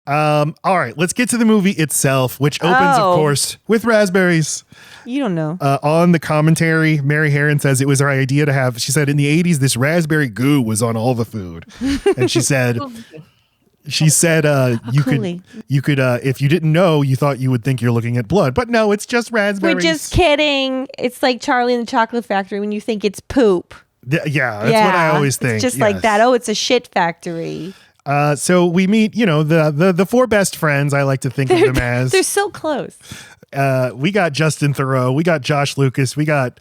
All right, let's get to the movie itself, which opens, of course, with raspberries. You don't know. On the commentary, Mary Harron says it was her idea to have, she said in the 80s, this raspberry goo was on all the food. And she said, you could, if you didn't know, you thought you would think you're looking at blood, but no, it's just raspberries. We're just kidding. It's like Charlie and the Chocolate Factory when you think it's poop. Yeah, that's what I always think. It's just like that. Oh, it's a shit factory. So we meet, the four best friends, I like to think of them as. They're so close. We got Justin Theroux, we got Josh Lucas, we got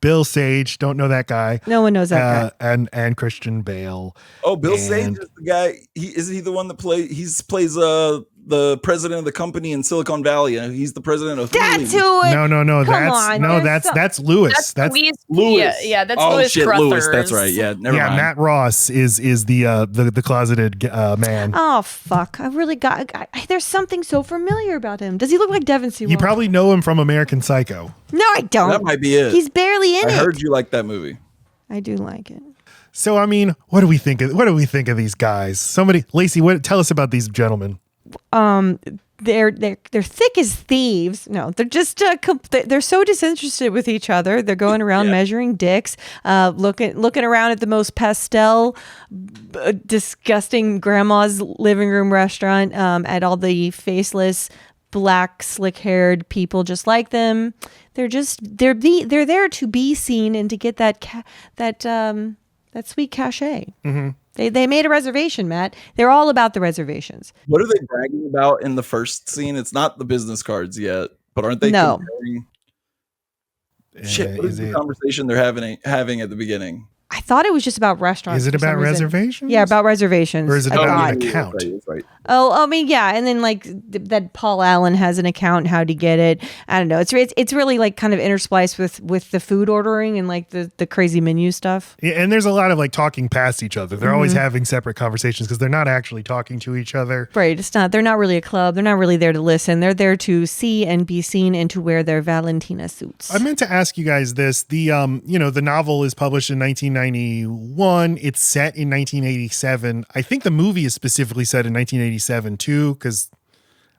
Bill Sage, don't know that guy. No one knows that guy. And Christian Bale. Oh, Bill Sage is the guy. Is he the one that plays the president of the company in Silicon Valley? He's the president of That's who it, No, that's Lewis. That's Lewis. Yeah, that's Lewis Carruthers. Lewis. That's right. Yeah, never mind. Matt Ross is the closeted man. Oh fuck! I really got. There's something so familiar about him. Does he look like Devin Sewell? You probably know him from American Psycho. No, I don't. That might be it. He's barely in it. I heard you like that movie. I do like it. So I mean, what do we think of these guys? Lacey, tell us about these gentlemen. They're thick as thieves. No, they're just they're so disinterested with each other. They're going around measuring dicks, looking around at the most pastel, disgusting grandma's living room restaurant, at all the faceless, black, slick-haired people just like them. They're there to be seen and to get that sweet cachet. Mm-hmm. They made a reservation, Matt. They're all about the reservations. What are they bragging about in the first scene? It's not the business cards yet, but aren't they? No. Shit, what is the conversation they're having at the beginning? I thought it was just about restaurants. Is it about reservations? Yeah, about reservations. Or is it about an account? That's right. Oh, I mean, yeah, and then like that Paul Allen has an account. How to get it? I don't know. It's really like kind of interspliced with the food ordering and like the crazy menu stuff. Yeah, and there's a lot of like talking past each other. They're always having separate conversations because they're not actually talking to each other. Right. It's not. They're not really a club. They're not really there to listen. They're there to see and be seen and to wear their Valentina suits. I meant to ask you guys this. The the novel is published in 1991. It's set in 1987. I think the movie is specifically set in 1987 too, because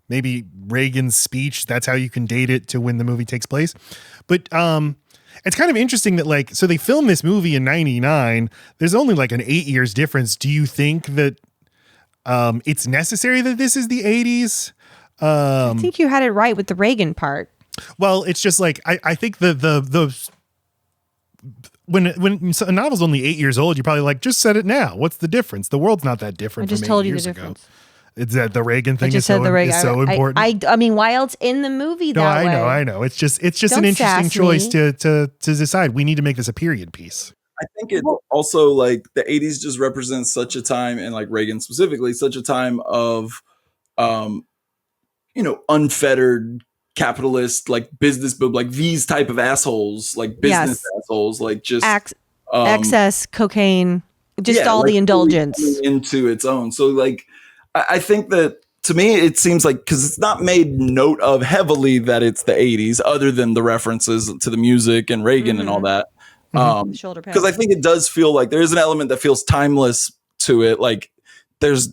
maybe Reagan's speech, that's how you can date it to when the movie takes place. But it's kind of interesting that so they filmed this movie in 99. There's only like an 8 years difference. Do you think that it's necessary that this is the 80s? I think you had it right with the Reagan part. Well, it's just like, I think when a novel's only 8 years old, you're probably like, just set it now. What's the difference? The world's not that different. I just told you the difference. It's that the Reagan thing is so important. I mean, while it's in the movie that way. I know. It's just an interesting choice to decide. We need to make this a period piece. I think it also like the 80s just represents such a time, and like Reagan specifically, such a time of, unfettered capitalist, like business, but like these type of assholes, like business assholes, like just excess cocaine, just all the indulgence into its own. So like, I think that to me, it seems like, because it's not made note of heavily that it's the 80s, other than the references to the music and Reagan and all that. Because I think it does feel like there is an element that feels timeless to it. Like there's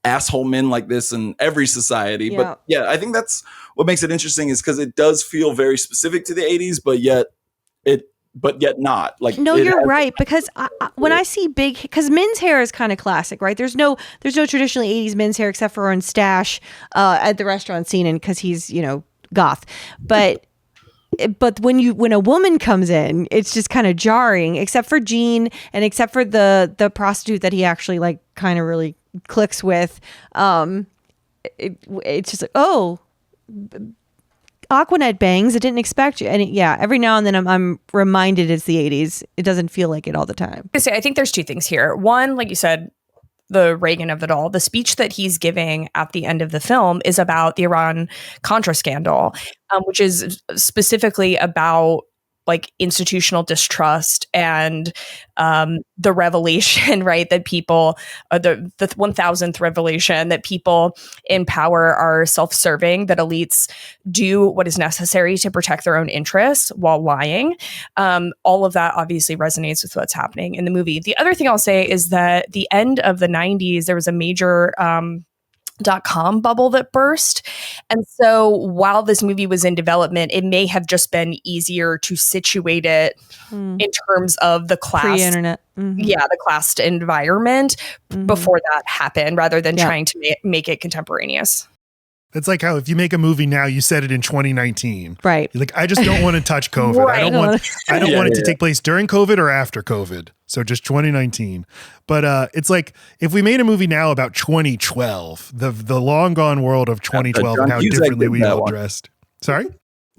asshole men like this in every society. Yeah. But yeah, I think that's what makes it interesting, is because it does feel very specific to the 80s, but yet not. Like, no, you're right, because when I see because men's hair is kind of classic, right? There's no traditionally 80s men's hair except for on Stash at the restaurant scene, and because he's goth, but when a woman comes in, it's just kind of jarring, except for Jean and except for the prostitute that he actually like kind of really clicks with. It's just like, oh, Aquanet bangs. I didn't expect you. And every now and then I'm reminded it's the 80s. It doesn't feel like it all the time. I think there's two things here. One, like you said, the Reagan of it all, the speech that he's giving at the end of the film is about the Iran-Contra scandal, which is specifically about like institutional distrust and the revelation, right, that people, the 1000th revelation that people in power are self-serving, that elites do what is necessary to protect their own interests while lying. All of that obviously resonates with what's happening in the movie. The other thing I'll say is that the end of the 90s, there was a major .com bubble that burst. And so while this movie was in development, it may have just been easier to situate it in terms of the class Pre-internet. the classed environment before that happened, rather than trying to make it contemporaneous. It's like how if you make a movie now, you set it in 2019. Right. You're like, I just don't want to touch COVID. Right. I don't want it to take place during COVID or after COVID. So just 2019. But it's like if we made a movie now about 2012, the long gone world of 2012 and how differently we all dressed. Sorry?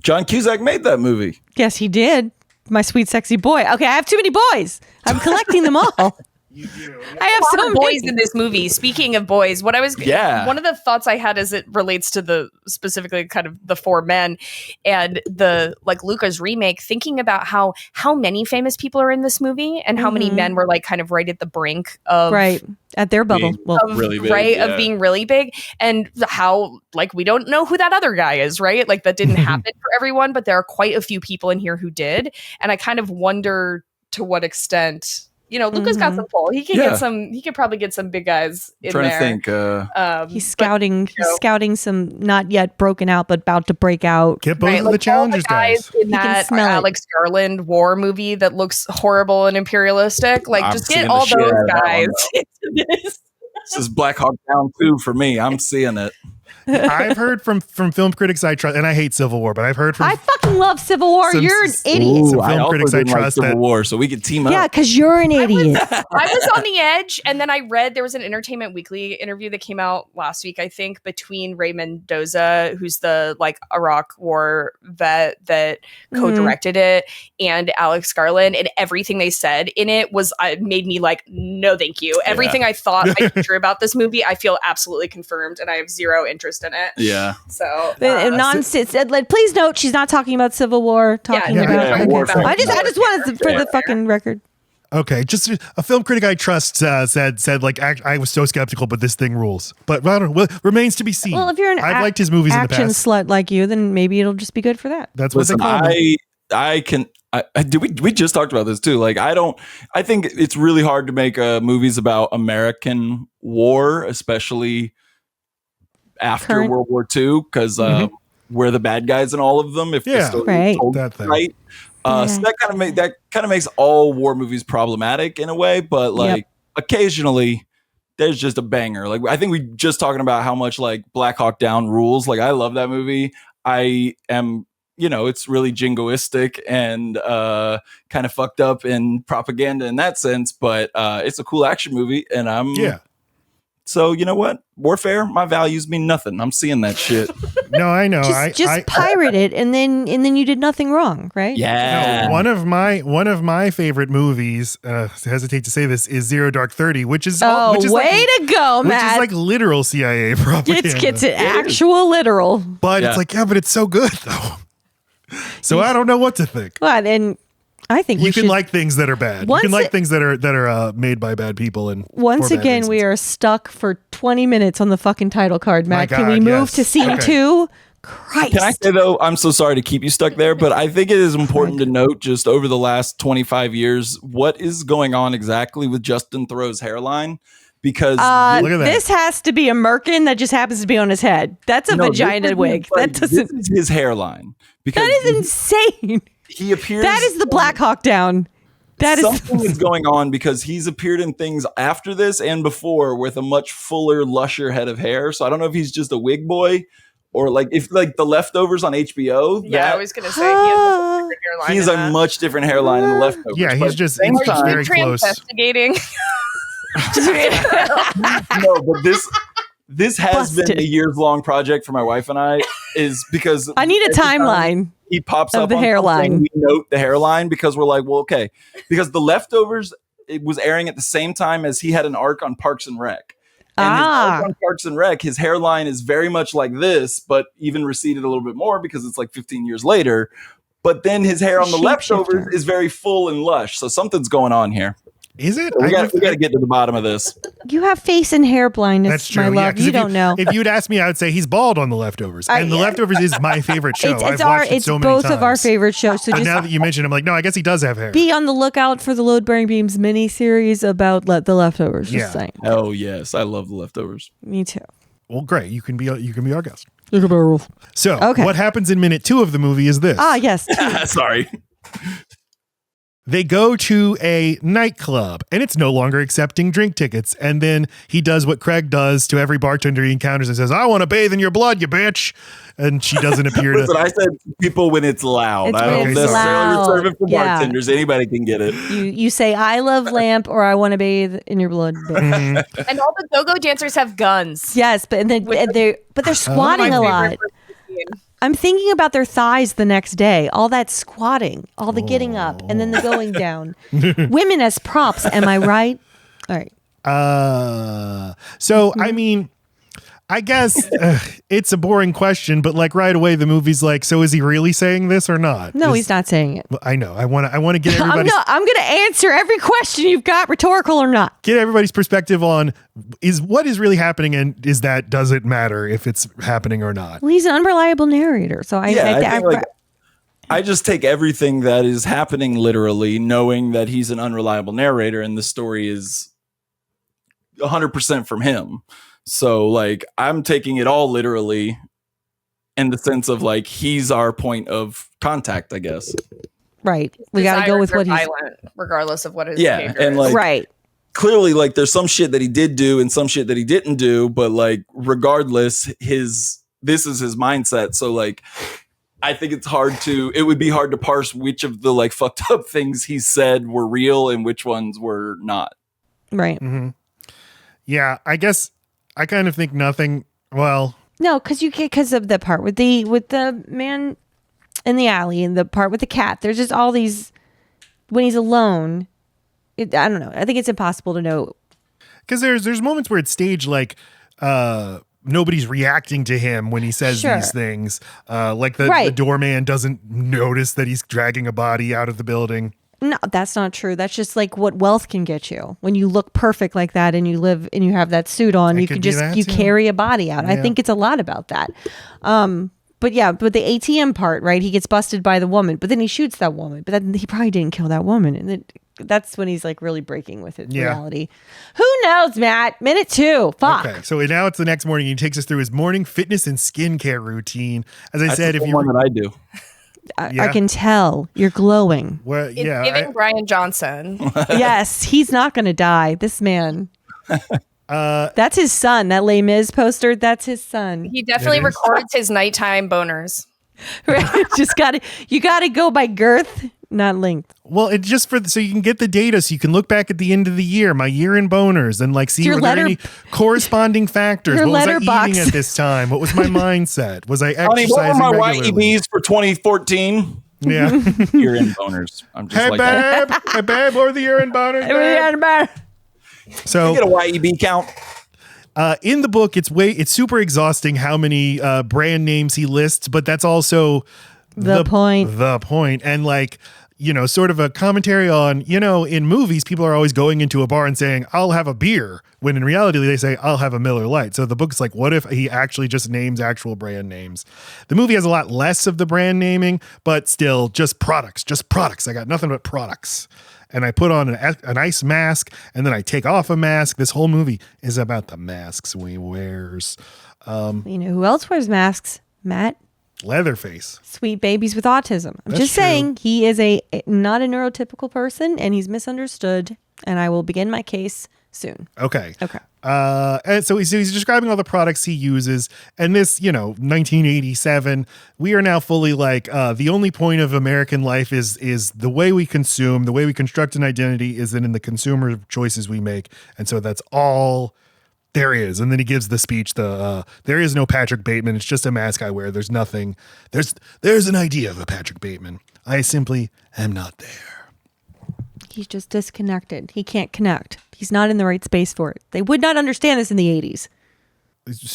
John Cusack made that movie. Yes, he did. My sweet, sexy boy. Okay, I have too many boys. I'm collecting them all. You do. I have some so boys many in this movie. Speaking of boys, one of the thoughts I had as it relates to the specifically kind of the four men and the like Luca's remake, thinking about how many famous people are in this movie and how many men were like kind of right at the brink of at their bubble, really big, of being really big, and how like we don't know who that other guy is, right? Like that didn't happen for everyone, but there are quite a few people in here who did, and I kind of wonder to what extent. You know, Luca's got some pull. He can get some. He could probably get some big guys in there. Trying to think. He's scouting. He's scouting some not yet broken out, but about to break out. Get both of the Challengers guys. In that Alex Garland war movie that looks horrible and imperialistic. Like, just get all those guys into this. This is Black Hawk Down 2 for me. I'm seeing it. I've heard from film critics I trust, and I hate Civil War, but I've heard from I fucking love Civil War. You're an idiot. Some film critics I trust Civil War, so we could team up. Yeah, because you're an idiot. I was on the edge, and then I read there was an Entertainment Weekly interview that came out last week, I think, between Ray Mendoza, who's the like Iraq War vet that co-directed it, and Alex Garland, and everything they said in it was made me like, no, thank you. Everything I thought I knew about this movie, I feel absolutely confirmed, and I have zero interest in it. Yeah. So nonsense. Please note she's not talking about Civil War. Talking about. I just wanted for the fucking record. Okay, just a film critic I trust said like I was so skeptical, but this thing rules. But I don't know, remains to be seen. Well, if you're an I've liked his movies in the action past. slut like you, then maybe it'll just be good for that. That's what they call me. We just talked about this too. Like I think it's really hard to make movies about American war, especially after World War II, because we're the bad guys in all of them. If the story is told right. So that kind of makes all war movies problematic in a way, but like occasionally there's just a banger. Like I think we just talking about how much like Black Hawk Down rules. Like I love that movie. I am, it's really jingoistic and kind of fucked up in propaganda in that sense, but it's a cool action movie, and So you know what? Warfare, my values mean nothing. I'm seeing that shit. No, I know. Just pirate it, and then you did nothing wrong, right? Yeah. No, one of my favorite movies. Hesitate to say this is Zero Dark 30, which is to go, Matt. Which is like literal CIA propaganda. It's actual literal. But it's like, but it's so good though. So I don't know what to think. Well, and I think you can like things that are bad. You can like things that are made by bad people. And once again, we are stuck for 20 minutes on the fucking title card, Matt. Can we move to scene 2? Christ. Can I say though, I'm so sorry to keep you stuck there, but I think it is important to note just over the last 25 years, what is going on exactly with Justin Theroux's hairline? Because look at that. This has to be a merkin that just happens to be on his head. That's a vagina wig. This is his hairline. Because that is insane. He appears. That is the Black Hawk Down. Something is going on because he's appeared in things after this and before with a much fuller, lusher head of hair. So I don't know if he's just a wig boy or like if like The Leftovers on HBO. Yeah, I was gonna say he has a different hairline. He's a much different hairline in The Leftovers. Yeah, he's just very close. Investigating. No, but this has been a years-long project for my wife and I. Is because I need a timeline. He pops up the on hairline. We note the hairline because we're like, well, okay, because The Leftovers it was airing at the same time as he had an arc on Parks and Rec. And his arc on Parks and Rec, his hairline is very much like this, but even receded a little bit more because it's like 15 years later. But then his hair on The Leftovers is very full and lush. So something's going on here. Is it? So we got to get to the bottom of this. You have face and hair blindness, That's true. my love. You don't know. If you'd asked me, I would say he's bald on The Leftovers. And The Leftovers is my favorite show. I've watched it so many times. It's both of our favorite shows. So just now that you mentioned, I'm like, no, I guess he does have hair. Be on the lookout for the Load Bearing Beams mini series about The Leftovers. Just saying. Oh yes, I love The Leftovers. Me too. Well, great. You can be our guest. Okay. So what happens in minute 2 of the movie is this. Yes. Sorry. They go to a nightclub and it's no longer accepting drink tickets. And then he does what Craig does to every bartender he encounters and says, I want to bathe in your blood, you bitch. And she doesn't appear to. Listen, I said people when it's loud. It's I when don't it's necessarily loud. reserve it for Yeah. bartenders. Anybody can get it. You say, I love lamp or I want to bathe in your blood. Mhm. And all the go-go dancers have guns. Yes, but they're squatting a lot. I'm thinking about their thighs the next day. All that squatting, all the getting up, and then the going down. Women as props, am I right? All right. So, I mean, I guess it's a boring question, but like right away, the movie's like, so is he really saying this or not? No, he's not saying it. Well, I know. I want to get everybody's I'm going to answer every question you've got, rhetorical or not. get everybody's perspective on what is really happening, and does it matter if it's happening or not? Well, he's an unreliable narrator, so I just take everything that is happening literally, knowing that he's an unreliable narrator, and the story is 100% from him. So, like, I'm taking it all literally in the sense of, like, he's our point of contact, I guess. Right. We got to go with what he's violent, regardless of what his Yeah, behavior and, is. like, right. clearly, like, there's some shit that he did do and some shit that he didn't do, but, like, regardless, this is his mindset. So, like, I think it would be hard to parse which of the, like, fucked up things he said were real and which ones were not. Right. Mm-hmm. Yeah, I guess I kind of think nothing. Well, No, because of the part with the man in the alley and the part with the cat. There's just all these when he's alone. I don't know. I think it's impossible to know. because there's moments where it's staged like nobody's reacting to him when he says Sure. these things. Like the doorman doesn't notice that he's dragging a body out of the building. No, that's not true. That's just like what wealth can get you. When you look perfect like that and you live and you have that suit on, It you could can be just that you too. carry a body out. I Yeah. think it's a lot about that. But the ATM part, right? He gets busted by the woman, but then he shoots that woman. But then he probably didn't kill that woman, and then that's when he's like really breaking with it. Yeah. Reality. Who knows, Matt? Minute 2. Fuck. Okay, so now it's the next morning. He takes us through his morning fitness and skincare routine. As I said, That's if the you one that I do. I can tell you're glowing. well, It's yeah, giving Brian Johnson. Yes, he's not going to die. This man. That's his son. That Les Mis poster. That's his son. He definitely It is. records his nighttime boners. Right? You gotta go by girth, not length. well, it's just so you can get the data, so you can look back at the end of the year, my year in boners, and like see Your were there letter- any corresponding factors. Your What was I letterbox. eating at this time? What was my mindset? Was I Honey, exercising what were my regularly? YEBs for 2014? Yeah. You're in boners. I'm just Hey like that. babe, hey babe, what were the year in boners? babe? So Get a YEB count. in the book, it's super exhausting how many brand names he lists, but that's also The point. The point, and like sort of a commentary on in movies, people are always going into a bar and saying, "I'll have a beer," when in reality they say, "I'll have a Miller Lite." So the book's like, what if he actually just names actual brand names? The movie has a lot less of the brand naming, but still just products. I got nothing but products. And I put on a nice mask, and then I take off a mask. This whole movie is about the masks we wears. You know who else wears masks? Matt. Leatherface. Sweet babies with autism. I'm That's just true. saying he is not a neurotypical person, and he's misunderstood. And I will begin my case soon. Okay. Okay. And so he's describing all the products he uses. And this, 1987, we are now fully like, the only point of American life is the way we consume, the way we construct an identity is in the consumer choices we make. And so that's all there is. And then he gives the speech, there is no Patrick Bateman. It's just a mask I wear. There's nothing. There's an idea of a Patrick Bateman. I simply am not there. He's just disconnected. He can't connect. He's not in the right space for it. They would not understand this in the 80s.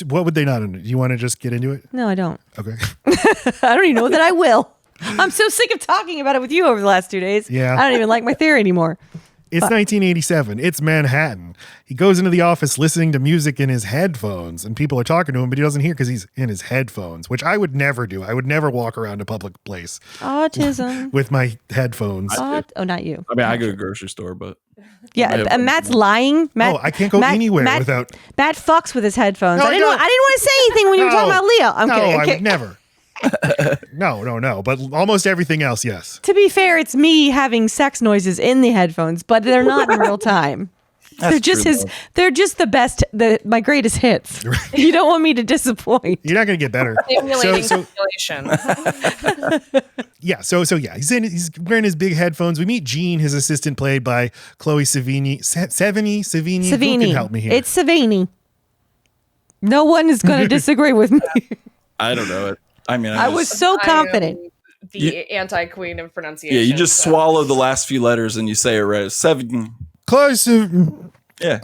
What would they not? Do you want to just get into it? No, I don't. Okay. I don't even know that I will. I'm so sick of talking about it with you over the last 2 days. Yeah. I don't even like my theory anymore. It's 1987. It's Manhattan. He goes into the office listening to music in his headphones, and people are talking to him, but he doesn't hear because he's in his headphones, which I would never do. I would never walk around a public place Autism. with my headphones. Oh, not you. I mean, I go to the grocery store, but Yeah, Matt's lying. Matt, I can't go anywhere without. Matt fucks with his headphones. No, I didn't want to say anything when you were talking about Leo. I'm kidding. I would never. No. But almost everything else, yes. To be fair, it's me having sex noises in the headphones, but they're not in real time. They're just they're just the best, my greatest hits. You don't want me to disappoint. You're not going to get better. Simulating simulation. He's wearing his big headphones. We meet Jean, his assistant, played by Chloe Sevigny. Sevigny. Who can help me here? It's Sevigny. No one is going to disagree with me. I don't know it. I mean, I was so confident. The anti-queen of pronunciation. Yeah, you just swallow the last few letters and you say it right. Sevigny. Close. Yeah.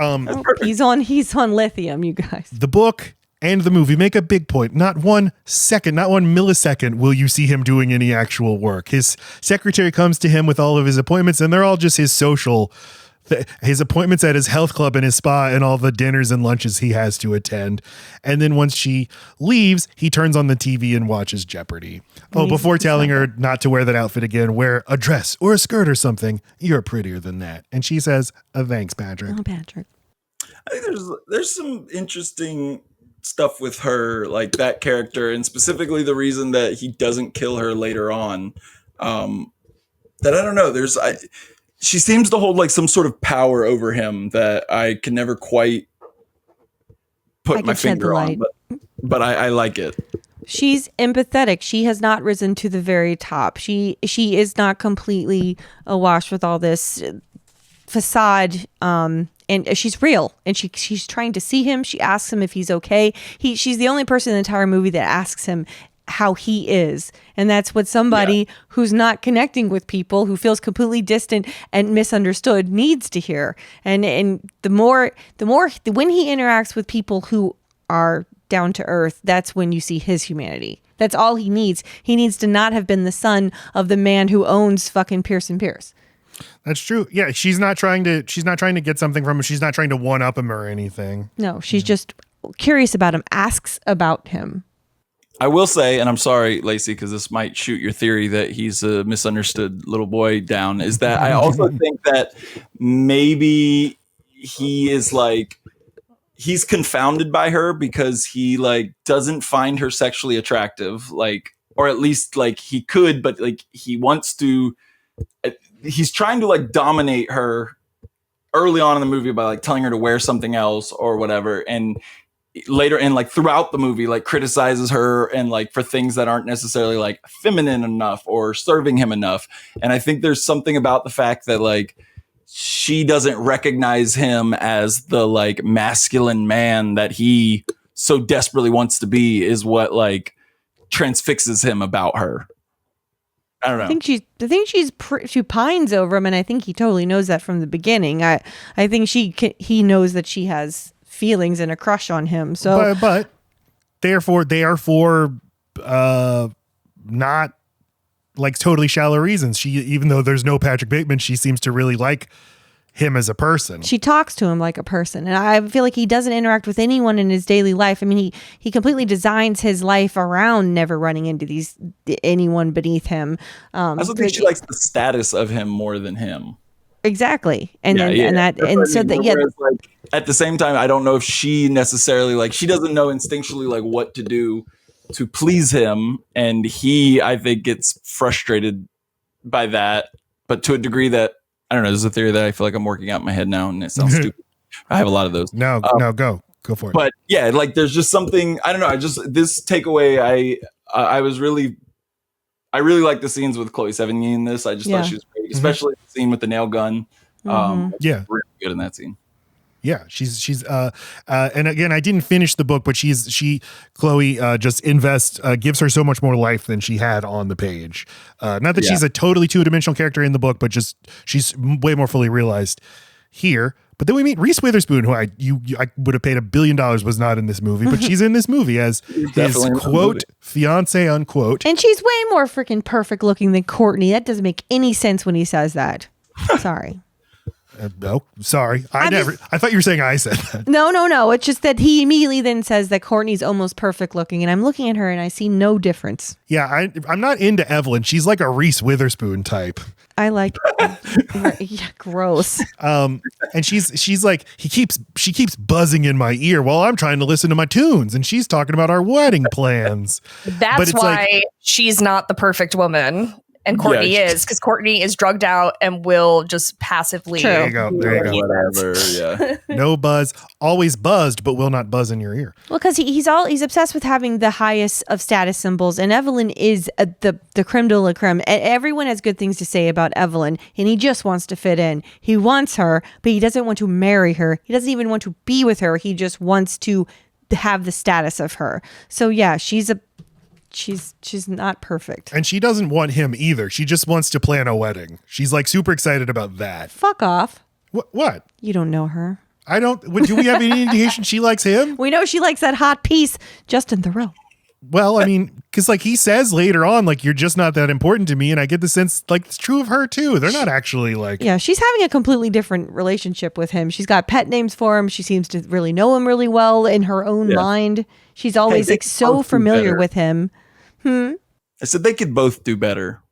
He's on lithium, you guys. The book and the movie make a big point. Not 1 second, not 1 millisecond will you see him doing any actual work. His secretary comes to him with all of his appointments, and they're all just his appointments at his health club and his spa and all the dinners and lunches he has to attend. And then once she leaves, he turns on the TV and watches Jeopardy. Before telling her not to wear that outfit again, wear a dress or a skirt or something. You're prettier than that. And she says, thanks, Patrick. Oh, Patrick. I think there's some interesting stuff with her, like that character, and specifically the reason that he doesn't kill her later on. That I don't know. She seems to hold like some sort of power over him that I can never quite put my finger on, but I like it. She's empathetic. She has not risen to the very top. She is not completely awash with all this facade. And she's real, and she's trying to see him. She asks him if he's okay. She's the only person in the entire movie that asks him how he is, and that's what somebody who's not connecting with people, who feels completely distant and misunderstood, needs to hear. And the more when he interacts with people who are down to earth, that's when you see his humanity. That's all he needs. He needs to not have been the son of the man who owns fucking Pierce & Pierce. That's true. Yeah, she's not trying to get something from him. She's not trying to one up him or anything. No, she's just curious about him, asks about him. I will say, and I'm sorry, Lacey, because this might shoot your theory that he's a misunderstood little boy down, is that I also think that maybe he is like, he's confounded by her because he like doesn't find her sexually attractive, like, or at least like he could, but like he wants to, he's trying to like dominate her early on in the movie by like telling her to wear something else or whatever. And later, and like throughout the movie, like criticizes her and like for things that aren't necessarily like feminine enough or serving him enough. And I think there's something about the fact that like she doesn't recognize him as the like masculine man that he so desperately wants to be is what like transfixes him about her. I don't know. She pines over him, and I think he totally knows that from the beginning. I think he knows that she has feelings and a crush on him. So, but they are for not like totally shallow reasons. Even though there's no Patrick Bateman, she seems to really like him as a person. She talks to him like a person, and I feel like he doesn't interact with anyone in his daily life. I mean, he completely designs his life around never running into anyone beneath him. I also think she likes the status of him more than him. Exactly, and at the same time, I don't know if she necessarily like she doesn't know instinctually like what to do to please him, and he I think gets frustrated by that, but to a degree that I don't know. There's a theory that I feel like I'm working out in my head now, and it sounds stupid. I have a lot of those. No, go for it. But yeah, like there's just something I don't know. This takeaway I really like the scenes with Chloe Sevigny in this. I just thought she was great, especially the scene with the nail gun. Really good in that scene. Yeah, she's and again, I didn't finish the book, but Chloe just gives her so much more life than she had on the page. Not that she's a totally two-dimensional character in the book, but just she's way more fully realized here. But then we meet Reese Witherspoon, who I would have paid $1 billion was not in this movie, but she's in this movie as his quote fiance unquote, and she's way more freaking perfect looking than Courtney. That doesn't make any sense when he says that. Sorry. No, sorry. I thought you were saying I said that. No. It's just that he immediately then says that Courtney's almost perfect looking, and I'm looking at her and I see no difference. Yeah, I'm not into Evelyn. She's like a Reese Witherspoon type. I like, yeah, gross. And she's like, she keeps buzzing in my ear while I'm trying to listen to my tunes, and she's talking about our wedding plans. That's why she's not the perfect woman. And Courtney is, because Courtney is drugged out and will just passively. There you go. Whatever. Yeah. No buzz. Always buzzed, but will not buzz in your ear. Well, because he's obsessed with having the highest of status symbols, and Evelyn is the creme de la creme. Everyone has good things to say about Evelyn, and he just wants to fit in. He wants her, but he doesn't want to marry her. He doesn't even want to be with her. He just wants to have the status of her. So yeah, she's not perfect. And she doesn't want him either. She just wants to plan a wedding. She's like super excited about that. Fuck off. What? You don't know her. I don't. Do we have any indication she likes him? We know she likes that hot piece, Justin Theroux. Well, I mean, because like he says later on, like, you're just not that important to me. And I get the sense like it's true of her too. They're not actually like. Yeah, she's having a completely different relationship with him. She's got pet names for him. She seems to really know him really well in her own mind. She's always like so familiar with him. I said they could both do better.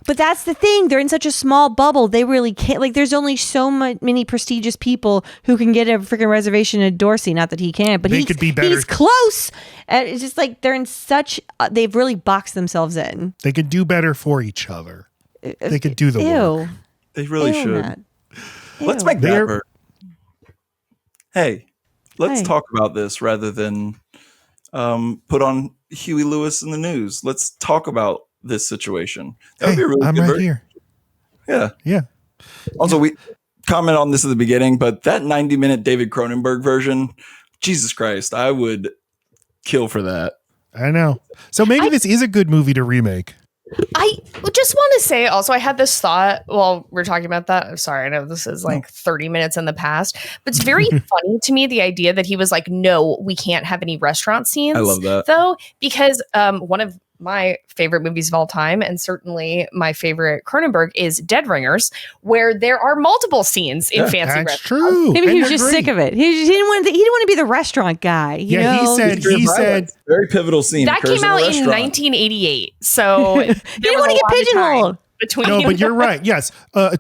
But that's the thing. They're in such a small bubble. They really can't. Like, there's only so many prestigious people who can get a freaking reservation at Dorsey. Not that he can't, but they could be better. He's close. And it's just like they're in such. They've really boxed themselves in. They could do better for each other. They could do the work. They really should. Matt. Let's make that work. Hey, let's talk about this rather than put on Huey Lewis in the news. Let's talk about this situation. That would be a really I'm good right version. here. Yeah. Also, we comment on this at the beginning, but that 90-minute David Cronenberg version, Jesus Christ, I would kill for that. I know. So maybe this is a good movie to remake. I just want to say also, I had this thought while we're talking about that. I'm sorry, I know this is like 30 minutes in the past, but it's very funny to me, the idea that he was like, no, we can't have any restaurant scenes. I love that. Though, because one of my favorite movies of all time, and certainly my favorite Cronenberg, is Dead Ringers, where there are multiple scenes in fancy That's restaurants. true. Maybe And he was they're just great. sick of it. He didn't want to be the restaurant guy. You know? He said very pipital scene. That came out in 1988. So he didn't want to get pigeonholed. No, but you're right. Yes.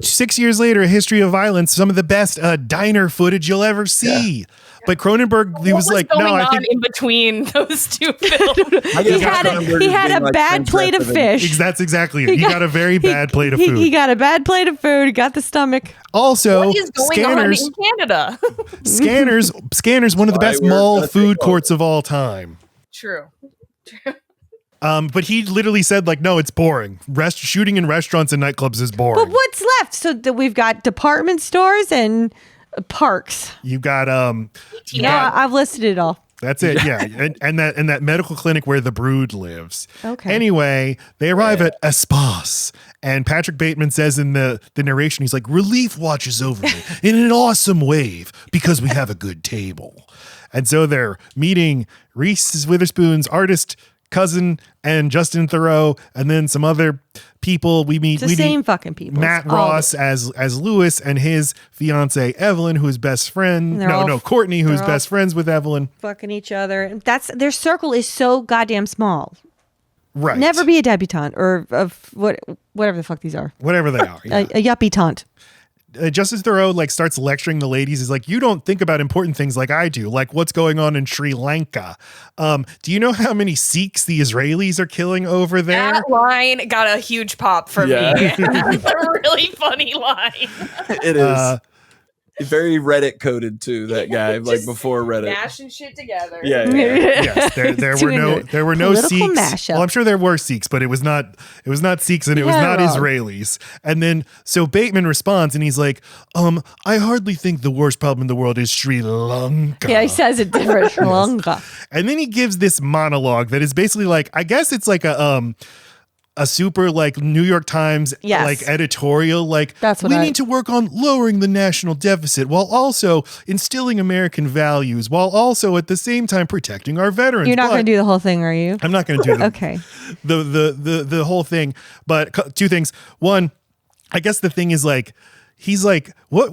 6 years later, A History of Violence, some of the best diner footage you'll ever see. Yeah. But Cronenberg, he was like, going no, I on think in between those two films. he had a bad plate of fish. That's exactly it. He got a very bad plate of food. He got a bad plate of food. He got the stomach. Also, what is going on in Canada? Scanners, one of the best mall food courts of all time. True. But he literally said, like, no, it's boring. Shooting in restaurants and nightclubs is boring. But what's left? So we've got department stores and parks. You got I've listed it all. That's it, yeah. and that medical clinic where the Brood lives. Okay. Anyway, they arrive at Espace, and Patrick Bateman says in the narration, he's like, relief washes over me in an awesome wave because we have a good table. And so they're meeting Reese Witherspoon's artist cousin and Justin Theroux, and then some other people we meet. Same fucking people. Matt Ross as Lewis and his fiance Evelyn, who is best friend. Courtney, who's best friends with Evelyn. Fucking each other. Their circle is so goddamn small. Right. Never be a debutante or whatever the fuck these are. Whatever they are. Yeah. A yuppie taunt. Justin Theroux like starts lecturing the ladies. He's like, you don't think about important things like I do, like what's going on in Sri Lanka. Do you know how many Sikhs the Israelis are killing over there? That line got a huge pop for me. It's a really funny line. It is. Very Reddit coded too, that guy, like before Reddit. Mashing shit together. Yeah. Yes, there were no Sikhs. Mashup. Well, I'm sure there were Sikhs, but it was not Sikhs and it was not Israelis. And then so Bateman responds and he's like, I hardly think the worst problem in the world is Sri Lanka. Yeah, he says it different. Sri Lanka. And then he gives this monologue that is basically like, I guess it's like a super like New York Times like editorial, like we need to work on lowering the national deficit while also instilling American values, while also at the same time protecting our veterans. You're not going to do the whole thing, are you? I'm not going to do the the whole thing. But two things. One, I guess the thing is like, he's like, what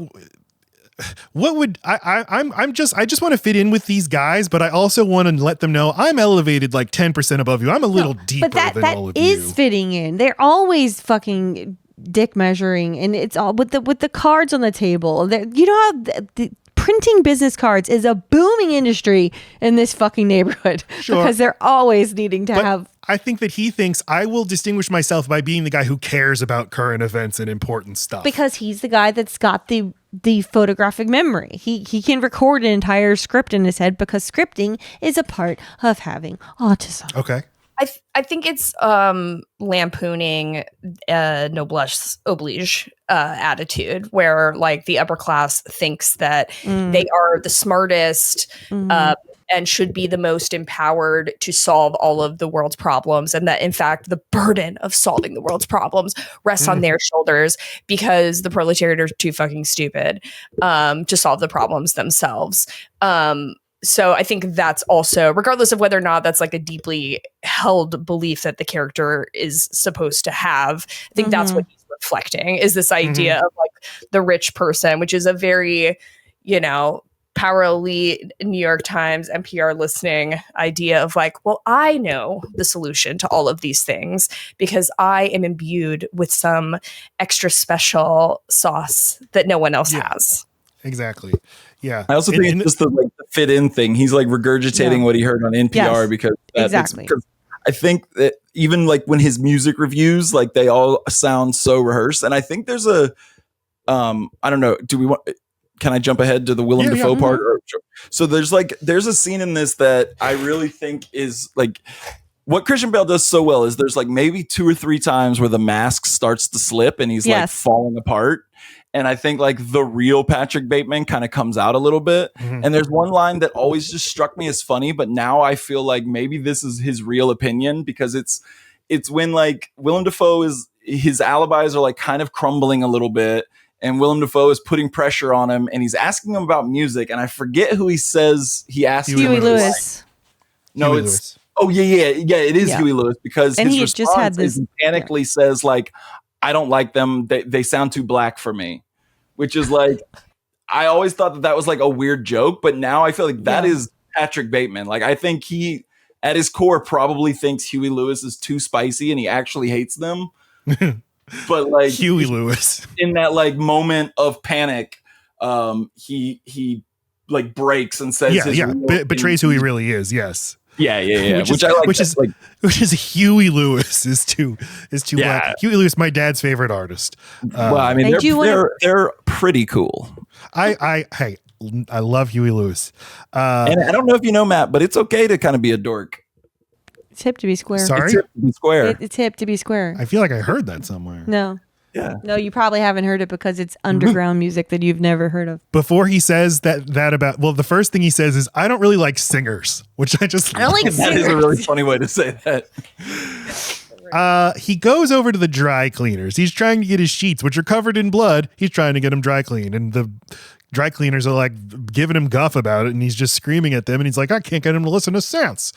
would I just want to fit in with these guys, but I also want to let them know I'm elevated like 10% above you. I'm a little deeper than all of you. That is fitting in. They're always fucking dick measuring, and it's all with the cards on the table. You know how the printing business cards is a booming industry in this fucking neighborhood because they're always needing to have. I think that he thinks I will distinguish myself by being the guy who cares about current events and important stuff. Because he's the guy that's got the photographic memory. He can record an entire script in his head because scripting is a part of having autism. Okay. I think it's lampooning noblesse oblige attitude, where like the upper class thinks that they are the smartest and should be the most empowered to solve all of the world's problems, and that in fact the burden of solving the world's problems rests on their shoulders because the proletariat are too fucking stupid to solve the problems themselves. So I think that's also, regardless of whether or not that's like a deeply held belief that the character is supposed to have, I think that's what he's reflecting, is this idea of like the rich person, which is a very, power elite New York Times NPR listening idea of like, well, I know the solution to all of these things because I am imbued with some extra special sauce that no one else has. Exactly. Yeah. I also think it's just the fit in thing. He's like regurgitating what he heard on NPR because I think that even like when his music reviews, like they all sound so rehearsed. And I think there's I don't know. Can I jump ahead to the Willem Dafoe part? So there's a scene in this that I really think is like what Christian Bale does so well is there's like maybe 2 or 3 times where the mask starts to slip and he's like falling apart. And I think like the real Patrick Bateman kind of comes out a little bit. And there's one line that always just struck me as funny, but now I feel like maybe this is his real opinion because it's when like Willem Dafoe his alibis are like kind of crumbling a little bit. And Willem Dafoe is putting pressure on him and he's asking him about music. And I forget who he says he asked him. Huey Lewis. No, Huey it's Lewis. Oh yeah. It is Huey Lewis because and his he response just had this, is he panically says like, I don't like them. They sound too black for me, which is like, I always thought that was like a weird joke, but now I feel like that is Patrick Bateman. Like I think he at his core probably thinks Huey Lewis is too spicy and he actually hates them. But like Huey Lewis in that like moment of panic, he like breaks and says, betrays who he really is. Yes. Yeah. Which I like. Which is Huey Lewis is too black. Huey Lewis, my dad's favorite artist. Well, I mean, they're pretty cool. I love Huey Lewis. And I don't know if you know, Matt, but it's okay to kind of be a dork. It's hip to be square. Sorry? It's hip to be square. It's hip to be square. I feel like I heard that somewhere. No. Yeah. No, you probably haven't heard it because it's underground music that you've never heard of. Before he says that about, well, the first thing he says is, I don't really like singers, which I don't like singers. That is a really funny way to say that. He goes over to the dry cleaners. He's trying to get his sheets, which are covered in blood. He's trying to get them dry cleaned. And the dry cleaners are like giving him guff about it. And he's just screaming at them. And he's like, I can't get him to listen to sense.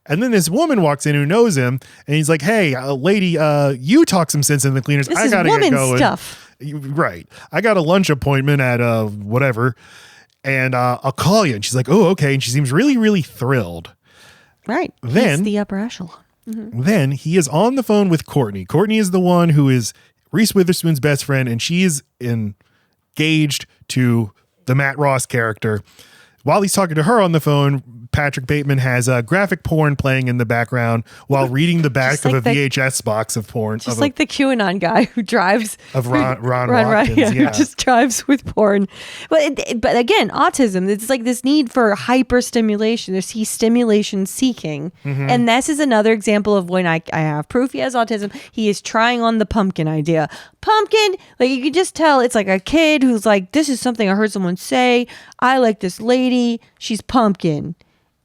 And then this woman walks in who knows him, and he's like, "Hey, lady, you talk some sense in the cleaners. I gotta get going." Stuff. Right. I got a lunch appointment at whatever, and I'll call you." And she's like, "Oh, okay." And she seems really, really thrilled. Right. Then he's the upper echelon. Then he is on the phone with Courtney. Courtney is the one who is Reese Witherspoon's best friend, and she is engaged to the Matt Ross character. While he's talking to her on the phone, Patrick Bateman has graphic porn playing in the background while reading the back of a VHS box of porn. Just like the QAnon guy who drives. Of Ron Watkins, who just drives with porn. But again, autism, it's like this need for hyper stimulation. He's stimulation seeking. And this is another example of when I have proof he has autism. He is trying on the pumpkin idea. Pumpkin, like you can just tell it's like a kid who's like, this is something I heard someone say. I like this lady. She's pumpkin.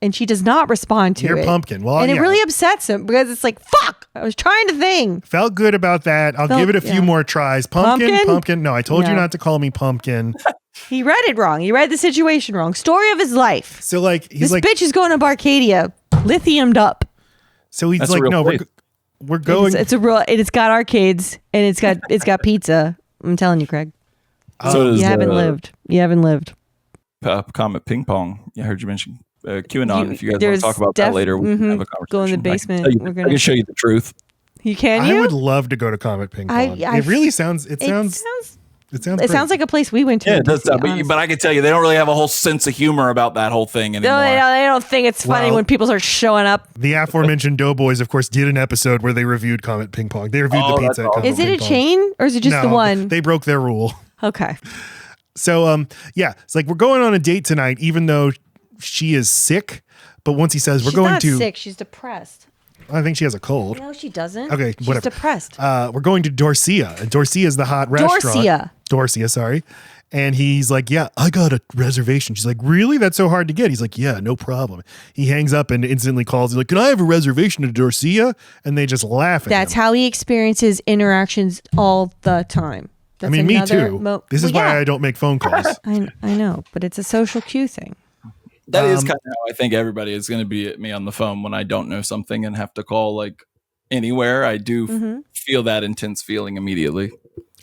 And she does not respond to it. You're pumpkin. Well, and it really upsets him because it's like, fuck, I was trying to think. Felt good about that. I'll give it a few more tries. Pumpkin. No, I told you not to call me pumpkin. He read it wrong. He read the situation wrong. Story of his life. So like, he's this bitch is going to Barcadia, lithiumed up. So he's like, no, we're going. It's a real. It's got arcades and it's got pizza. I'm telling you, Craig. So does, You haven't lived. You haven't lived. Comet Ping Pong. I heard you mention QAnon. If you guys want to there's talk about that later, we can have a conversation. Go in the basement. I can show you the truth. You can. I would love to go to Comet Ping Pong. It really sounds. It sounds like a place we went to. Yeah, it does sound. But I can tell you, they don't really have a whole sense of humor about that whole thing anymore. No, they don't think it's funny when people start showing up. The aforementioned Doughboys, of course, did an episode where they reviewed Comet Ping Pong. They reviewed the pizza. At Comet Is it Ping a Pong. chain or is it just the one? They broke their rule. Okay. So, it's like we're going on a date tonight, even though she is sick. But once he says She's not sick, she's depressed. I think she has a cold. No, she doesn't. Okay, whatever. She's depressed. We're going to Dorsia, and Dorsia is the hot restaurant. Dorsia, sorry. And he's like, yeah, I got a reservation. She's like, really? That's so hard to get. He's like, yeah, no problem. He hangs up and instantly calls. He's like, can I have a reservation to Dorsia? And they just laugh at him. That's how he experiences interactions all the time. That's me too. This is why I don't make phone calls. I know, but it's a social cue thing. That is kind of how I think everybody is going to be at me on the phone when I don't know something and have to call like anywhere. I do feel that intense feeling immediately.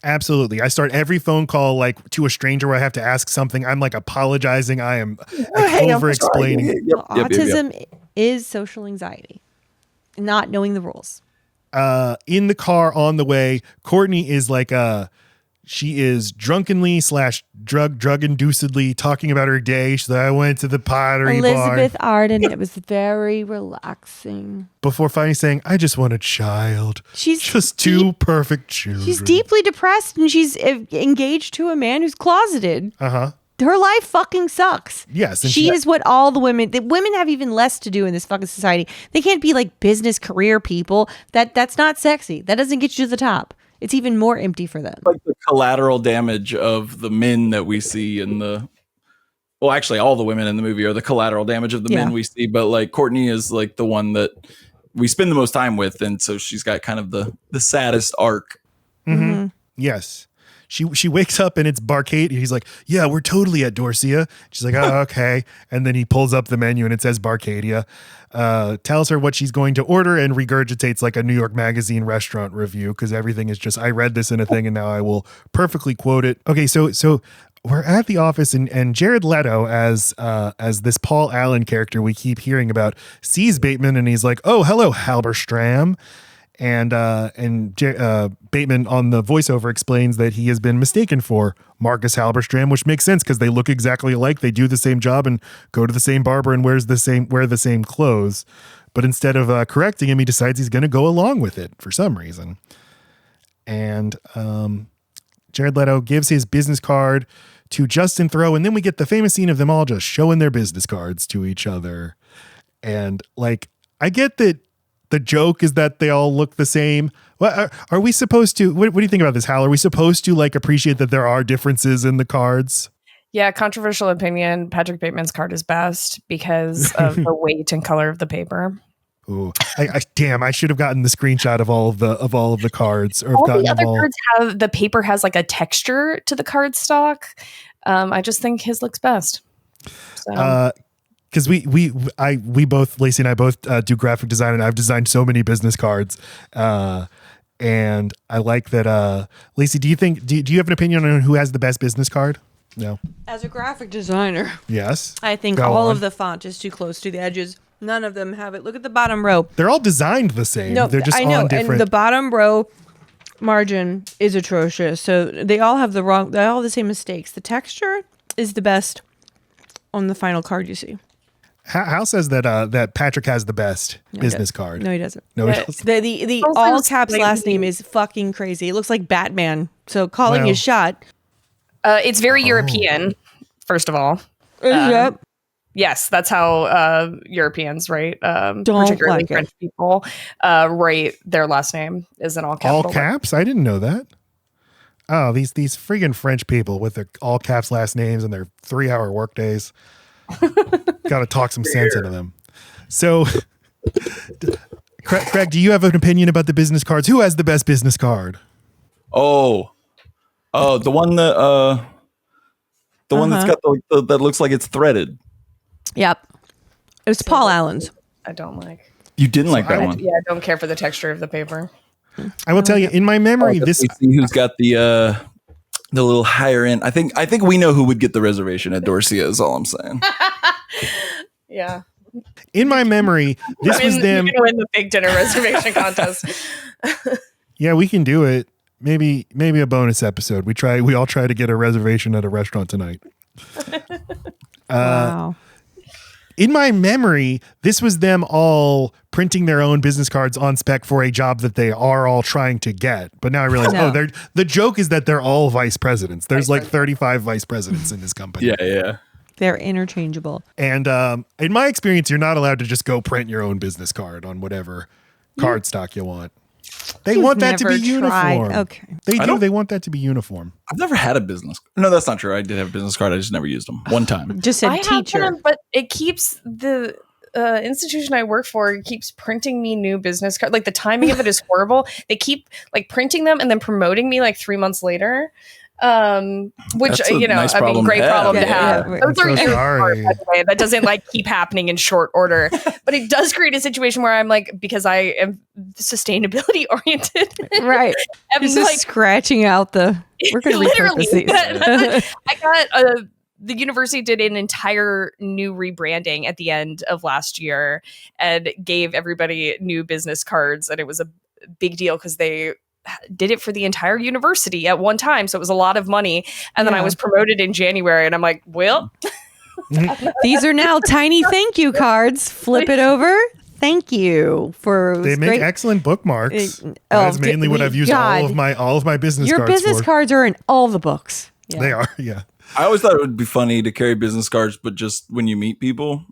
Absolutely. I start every phone call like to a stranger where I have to ask something. I'm like apologizing. I am over explaining. Autism is social anxiety, not knowing the rules. In the car on the way, Courtney is like she is drunkenly / drug inducedly talking about her day. She's like, I went to the pottery Elizabeth bar. Arden. It was very relaxing. Before finally saying, I just want a child. She's just two perfect children. She's deeply depressed and she's engaged to a man who's closeted. Uh-huh. Her life fucking sucks. Yes. And she is what all the women have even less to do in this fucking society. They can't be like business career people. That's not sexy. That doesn't get you to the top. It's even more empty for them. Like the collateral damage of the men that we see in actually all the women in the movie are the collateral damage of the men we see. But like Courtney is like the one that we spend the most time with. And so she's got kind of the saddest arc. Mm-hmm. Yes. She wakes up and it's Barcadia. He's like, yeah, we're totally at Dorsia. She's like, oh, okay. And then he pulls up the menu and it says Barcadia. Tells her what she's going to order and regurgitates like a New York Magazine restaurant review because everything is just, I read this in a thing and now I will perfectly quote it. Okay, so we're at the office and Jared Leto as this Paul Allen character we keep hearing about sees Bateman and he's like, oh, hello, Halberstram. And Bateman on the voiceover explains that he has been mistaken for Marcus Halberstram, which makes sense because they look exactly alike. They do the same job and go to the same barber and wear the same clothes. But instead of correcting him, he decides he's going to go along with it for some reason. And Jared Leto gives his business card to Justin Theroux, and then we get the famous scene of them all just showing their business cards to each other. And like, I get that. The joke is that they all look the same. What are we supposed to? What do you think about this, Hal? Are we supposed to like appreciate that there are differences in the cards? Yeah, controversial opinion. Patrick Bateman's card is best because of the weight and color of the paper. Ooh, I should have gotten the screenshot of all of the cards. Or all the other cards have the paper has like a texture to the card stock. I just think his looks best. So. Because we both, Lacey and I both do graphic design, and I've designed so many business cards. And I like that. Lacey, do you have an opinion on who has the best business card? No. As a graphic designer, yes, I think all of the font is too close to the edges. None of them have it. Look at the bottom row. They're all designed the same. No, they're just I know, on different. and the bottom row margin is atrocious. So they all have the same mistakes. The texture is the best on the final card you see. Hal says that Patrick has the best business card. No, he doesn't. No, he doesn't. The all caps last name is fucking crazy. It looks like Batman. So calling his shot. It's very European, first of all. Yep. Yes, that's how Europeans, right? Particularly like French people, write their last name is in all caps. All caps? I didn't know that. Oh, these friggin' French people with their all caps last names and their 3-hour work days. Got to talk some sense into them. So, Craig, do you have an opinion about the business cards? Who has the best business card? The one that one that's got that looks like it's threaded. Yep, it's Paul Allen's. I don't like. You didn't like that one? Yeah, I don't care for the texture of the paper. I will tell you, in my memory, this see who's got the the little higher end. I think we know who would get the reservation at Dorsia is all I'm saying. Yeah. In my memory, this was them. You're gonna win the big dinner reservation contest. Yeah, we can do it. Maybe a bonus episode. We all try to get a reservation at a restaurant tonight. Wow. In my memory, this was them all printing their own business cards on spec for a job that they are all trying to get. But now I realize, the joke is that they're all vice presidents. There's like 35 vice presidents in this company. Yeah. They're interchangeable. And in my experience, you're not allowed to just go print your own business card on whatever card stock you want. They want that to be uniform. Okay. They do. They want that to be uniform. I've never had a business. No, that's not true. I did have a business card. I just never used them. One time. Just said teacher. Have one, but it keeps the institution I work for keeps printing me new business cards. Like the timing of it is horrible. They keep like printing them and then promoting me like 3 months later. Which nice problem great to have. problem to Yeah, have. yeah. I'm so sorry. By the way. That doesn't like keep happening in short order, but it does create a situation where I'm like, because I am sustainability oriented, Right. I'm Just like scratching out the. We're going to literally. repurpose these. I got the university did an entire new rebranding at the end of last year and gave everybody new business cards, and it was a big deal because they did it for the entire university at one time, so it was a lot of money. And then I was promoted in January, and I'm like, well, These are now tiny thank you cards. Flip it over. Thank you for. They make excellent bookmarks. That's mainly what I've used all of my business Your cards business for. cards are in all the books. Yeah. They are, yeah. I always thought it would be funny to carry business cards, but just when you meet people,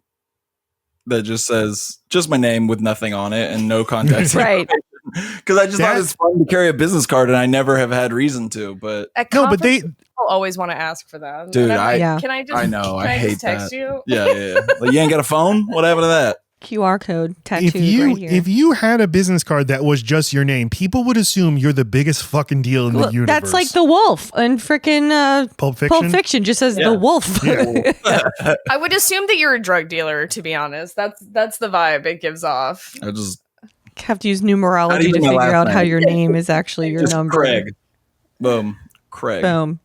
that just says just my name with nothing on it and no context. Right. Because I just thought it's fun to carry a business card, and I never have had reason to. But people always want to ask for them. Dude, can I just? I know. I hate text that. you? Yeah. Like, you ain't got a phone? What happened to that? QR code tattooed right here. If you had a business card that was just your name, people would assume you're the biggest fucking deal in the universe. That's like the wolf in freaking Pulp Fiction. Pulp Fiction just says the wolf. Yeah. I would assume that you're a drug dealer, to be honest. That's the vibe it gives off. I just have to use numerology to even my figure last out how name. your name is actually your just number. Craig. Boom. Craig. Boom.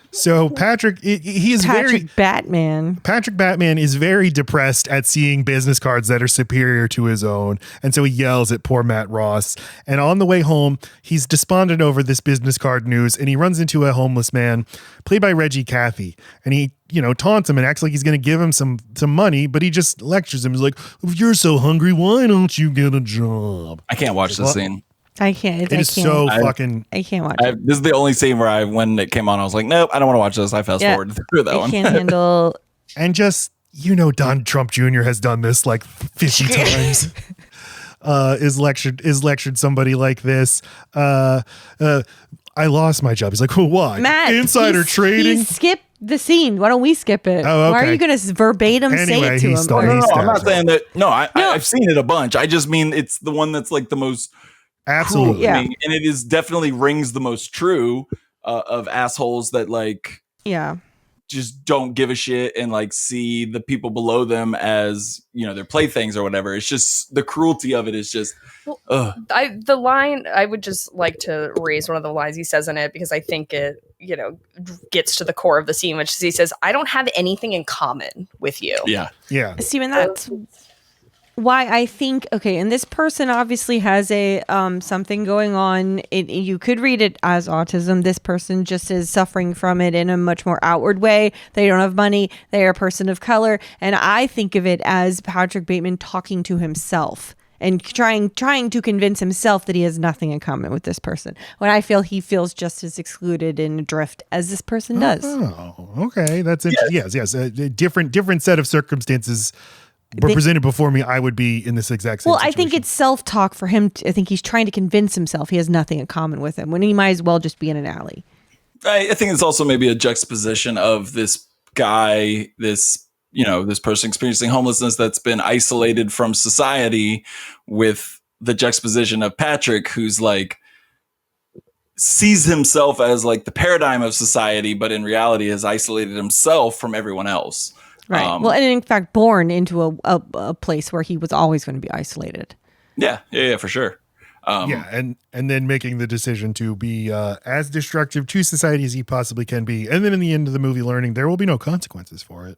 So Patrick, he is Patrick Batman. Patrick Batman is very depressed at seeing business cards that are superior to his own. And so he yells at poor Matt Ross. And on the way home, he's despondent over this business card news. And he runs into a homeless man played by Reggie Cathy. And he, taunts him and acts like he's going to give him some money. But he just lectures him. He's like, if you're so hungry, why don't you get a job? I can't watch this scene. I can't. It is so fucking. I can't watch it. This is the only scene where when it came on, I was like, nope, I don't want to watch this. I fast forward through that one. I can't handle. And just, Don Trump Jr. has done this like 50 times. Is lectured somebody like this. I lost my job. He's like, well, why? Matt, insider trading. He skipped the scene. Why don't we skip it? Oh, okay. Why are you going to verbatim say it to him? No, I'm not saying that. No, I've seen it a bunch. I just mean it's the one that's like the most absolutely, cruel to me, and it is definitely rings the most true of assholes that like just don't give a shit and like see the people below them as their playthings or whatever. It's just the cruelty of it is just. The line I would just like to raise one of the lines he says in it because I think it gets to the core of the scene, which is he says, "I don't have anything in common with you." Yeah. Steven, that's why I think and this person obviously has a something going on. You could read it as autism. This person just is suffering from it in a much more outward way. They don't have money. They are a person of color, and I think of it as Patrick Bateman talking to himself and trying to convince himself that he has nothing in common with this person. When I feel he feels just as excluded and adrift as this person does. Oh, okay, that's interesting. Yes, a different set of circumstances. But presented before me, I would be in this exact same situation. I think it's self-talk for him. I think he's trying to convince himself he has nothing in common with him when he might as well just be in an alley. I think it's also maybe a juxtaposition of this guy, this person experiencing homelessness that's been isolated from society with the juxtaposition of Patrick, who's like sees himself as like the paradigm of society, but in reality has isolated himself from everyone else. Right. And in fact, born into a place where he was always going to be isolated. Yeah, for sure. and then making the decision to be as destructive to society as he possibly can be. And then in the end of the movie learning there will be no consequences for it.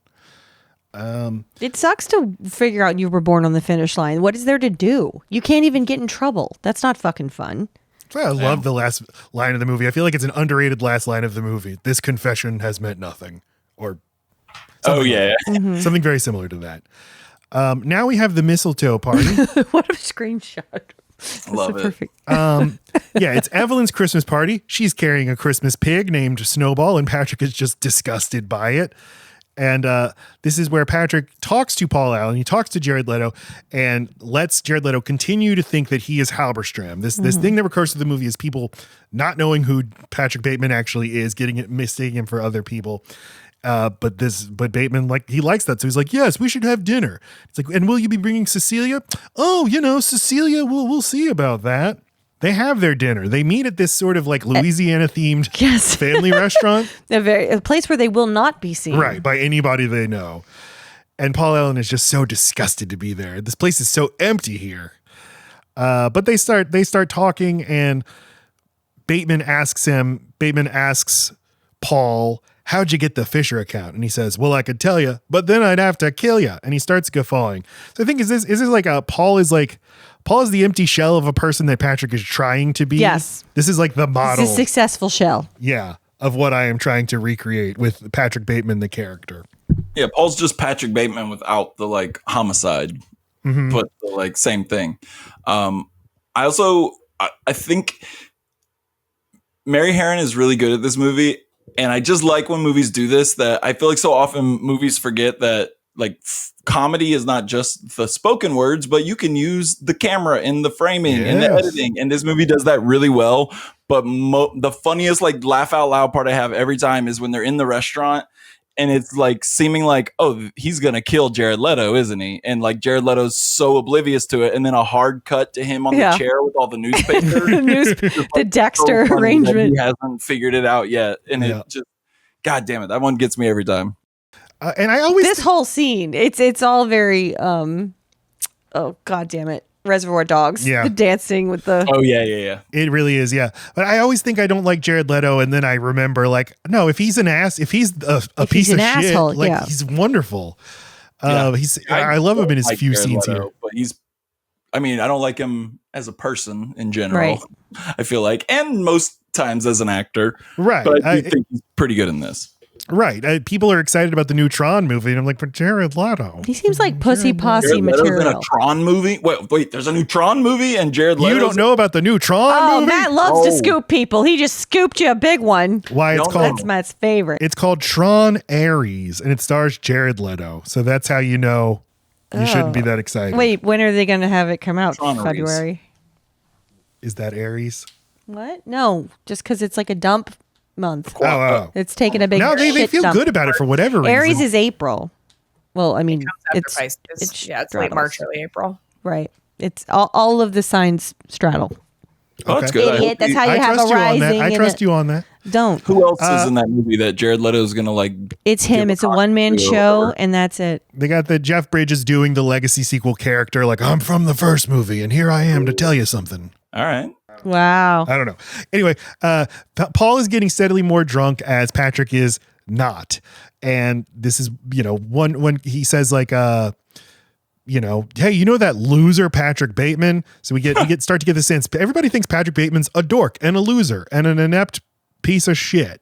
It sucks to figure out you were born on the finish line. What is there to do? You can't even get in trouble. That's not fucking fun. I love the last line of the movie. I feel like it's an underrated last line of the movie. This confession has meant nothing. Or something very similar to that. Now we have the mistletoe party. What a screenshot. Love it. Perfect. It's Evelyn's Christmas party. She's carrying a Christmas pig named Snowball, and Patrick is just disgusted by it. And this is where Patrick talks to Paul Allen. He talks to Jared Leto and lets Jared Leto continue to think that he is Halberstram. This thing that recurs to the movie is people not knowing who Patrick Bateman actually is, mistaking him for other people. But Bateman, he likes that. So he's like, yes, we should have dinner. It's like, and will you be bringing Cecilia? Oh, Cecilia, we'll see about that. They have their dinner. They meet at this sort of Louisiana themed family restaurant. A place where they will not be seen. Right. By anybody they know. And Paul Allen is just so disgusted to be there. This place is so empty here. But they start talking, and Bateman asks Paul, how'd you get the Fisher account? And he says, well, I could tell you, but then I'd have to kill you. And he starts guffawing. So I think, is this Paul is the empty shell of a person that Patrick is trying to be. Yes. This is the model. It's a successful shell. Yeah. Of what I am trying to recreate with Patrick Bateman, the character. Yeah. Paul's just Patrick Bateman without the homicide, but the same thing. I think Mary Harron is really good at this movie. And I just like when movies do this, that I feel like so often movies forget that comedy is not just the spoken words, but you can use the camera and the framing and the editing. And this movie does that really well. But the funniest laugh out loud part I have every time is when they're in the restaurant and it's seeming oh, he's going to kill Jared Leto, isn't he? And Jared Leto's so oblivious to it. And then a hard cut to him on the chair with all the newspaper. The Dexter arrangement. He hasn't figured it out yet. And it just, God damn it. That one gets me every time. And I always this whole scene, it's all very oh god damn it, Reservoir Dogs. Yeah, the dancing with the it really is. Yeah, but I always think I don't like Jared Leto, and then I remember no, if he's an ass, if he's a piece of asshole, shit, he's wonderful. I love him in his few Jared scenes Leto, here, but I don't like him as a person in general. Right. I feel and most times as an actor, right? But I think he's pretty good in this. Right. People are excited about the new Tron movie. And I'm like, but Jared Leto. He seems like pussy posse Jared Leto's material. in a Tron movie? Wait, there's a new Tron movie and Jared Leto. You don't know about the new Tron movie? Matt loves to scoop people. He just scooped you a big one. Why it's called... That's Matt's favorite. It's called Tron Ares, and it stars Jared Leto. So that's how you know you shouldn't be that excited. Wait, when are they going to have it come out? Tron February? Ares. Is that Ares? What? No, just because it's a dump month. Oh. It's taking a big No, they feel dump. good about it for whatever reason. Aries is April. Well, I mean, it's it's late March, early April. Right. It's all of the signs straddle. Oh, that's good. Idiot. That's how you I have trust a you on that. rising. I trust you on that. Don't. Who else is in that movie that Jared Leto is going to It's him. It's a one-man show, and that's it. They got the Jeff Bridges doing the legacy sequel character, I'm from the first movie, and here I am to tell you something. All right. Wow. I don't know. Anyway, Paul is getting steadily more drunk as Patrick is not. And this is, when he says hey, that loser Patrick Bateman. So we start to get the sense. Everybody thinks Patrick Bateman's a dork and a loser and an inept piece of shit.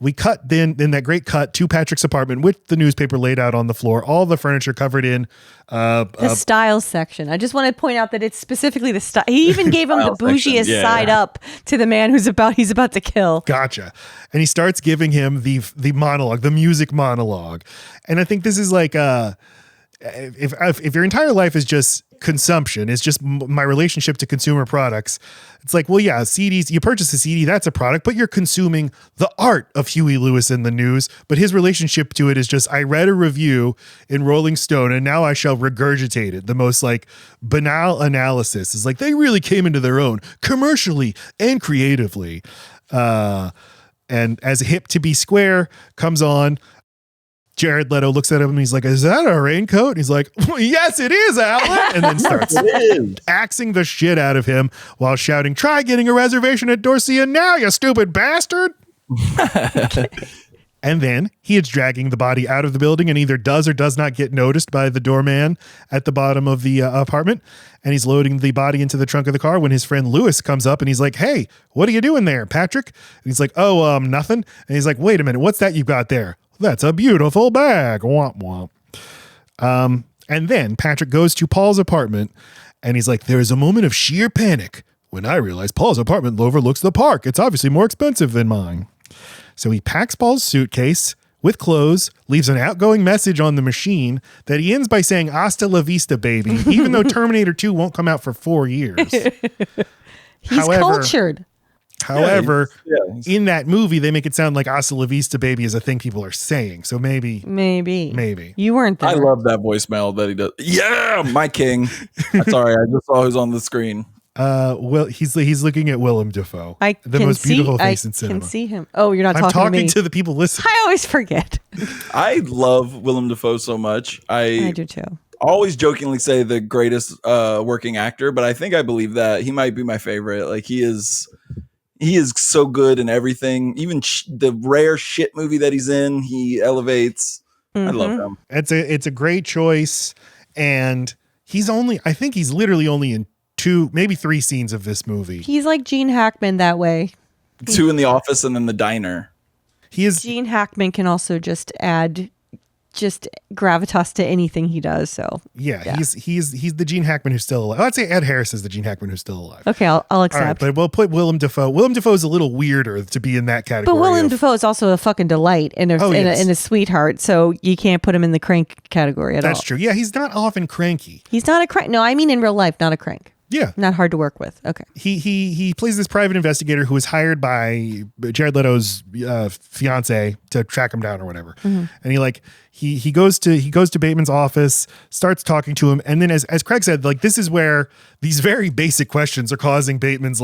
We cut then in that great cut to Patrick's apartment with the newspaper laid out on the floor, all the furniture covered in the style section. I just want to point out that it's specifically the style. He even gave him the bougiest side up to the man he's about to kill. Gotcha. And he starts giving him the monologue, the music monologue. And I think this is if your entire life is just consumption, it's just my relationship to consumer products. It's CDs, you purchase a CD, that's a product, but you're consuming the art of Huey Lewis in the news. But his relationship to it is just, I read a review in Rolling Stone and now I shall regurgitate it. The most banal analysis is they really came into their own commercially and creatively. And as Hip to Be Square comes on, Jared Leto looks at him and he's like, is that a raincoat? And he's like, yes, it is, Alan. And then starts axing the shit out of him while shouting, try getting a reservation at Dorsia now, you stupid bastard. And then he is dragging the body out of the building and either does or does not get noticed by the doorman at the bottom of the apartment. And he's loading the body into the trunk of the car when his friend Lewis comes up and he's like, hey, what are you doing there, Patrick? And he's like, oh, nothing. And he's like, wait a minute, what's that you've got there? That's a beautiful bag. Womp womp. And then Patrick goes to Paul's apartment and he's like, there is a moment of sheer panic when I realize Paul's apartment overlooks the park. It's obviously more expensive than mine. So he packs Paul's suitcase with clothes, leaves an outgoing message on the machine that he ends by saying, hasta la vista, baby, even though Terminator 2 won't come out for 4 years. He's cultured. However, in that movie, they make it sound like hasta la vista, baby is a thing people are saying. So maybe. You weren't there. I love that voicemail that he does. Yeah, my king. Sorry, I just saw who's on the screen. Well, he's looking at Willem Dafoe, the most beautiful face in cinema. I can see him. Oh, you're not I'm talking to me. to the people listening. I always forget. I love Willem Dafoe so much. I do too. Always jokingly say the greatest working actor, but I believe that he might be my favorite. Like he is so good in everything. Even the rare shit movie that he's in, he elevates. I love him. It's a great choice, and I think he's literally only in 2, maybe 3 scenes of this movie. He's like Gene Hackman that way. 2 in the office and then the diner. Gene Hackman can also just add gravitas to anything he does. So yeah. he's the Gene Hackman who's still alive. I'd say Ed Harris is the Gene Hackman who's still alive. Okay, I'll accept. All right, but we'll put Willem Dafoe. Willem Dafoe is a little weirder to be in that category. But Willem Dafoe is also a fucking delight and a sweetheart. So you can't put him in the crank category at all. That's true. Yeah, he's not often cranky. He's not a crank. No, I mean in real life, not a crank. Yeah. Not hard to work with. Okay. He plays this private investigator who is hired by Jared Leto's fiance to track him down or whatever. Mm-hmm. And he goes to Bateman's office, starts talking to him, and then as Craig said, like this is where these very basic questions are causing Bateman's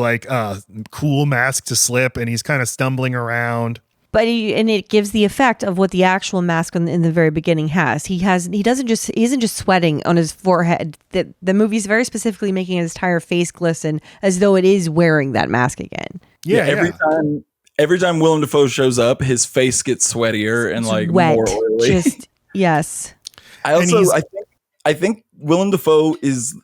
cool mask to slip and he's kind of stumbling around. But it gives the effect of what the actual mask in the very beginning has. He isn't just sweating on his forehead. The movie's very specifically making his entire face glisten as though it is wearing that mask again. Yeah. Every time Willem Dafoe shows up, his face gets sweatier and wet, more oily. Yes. I think Willem Dafoe is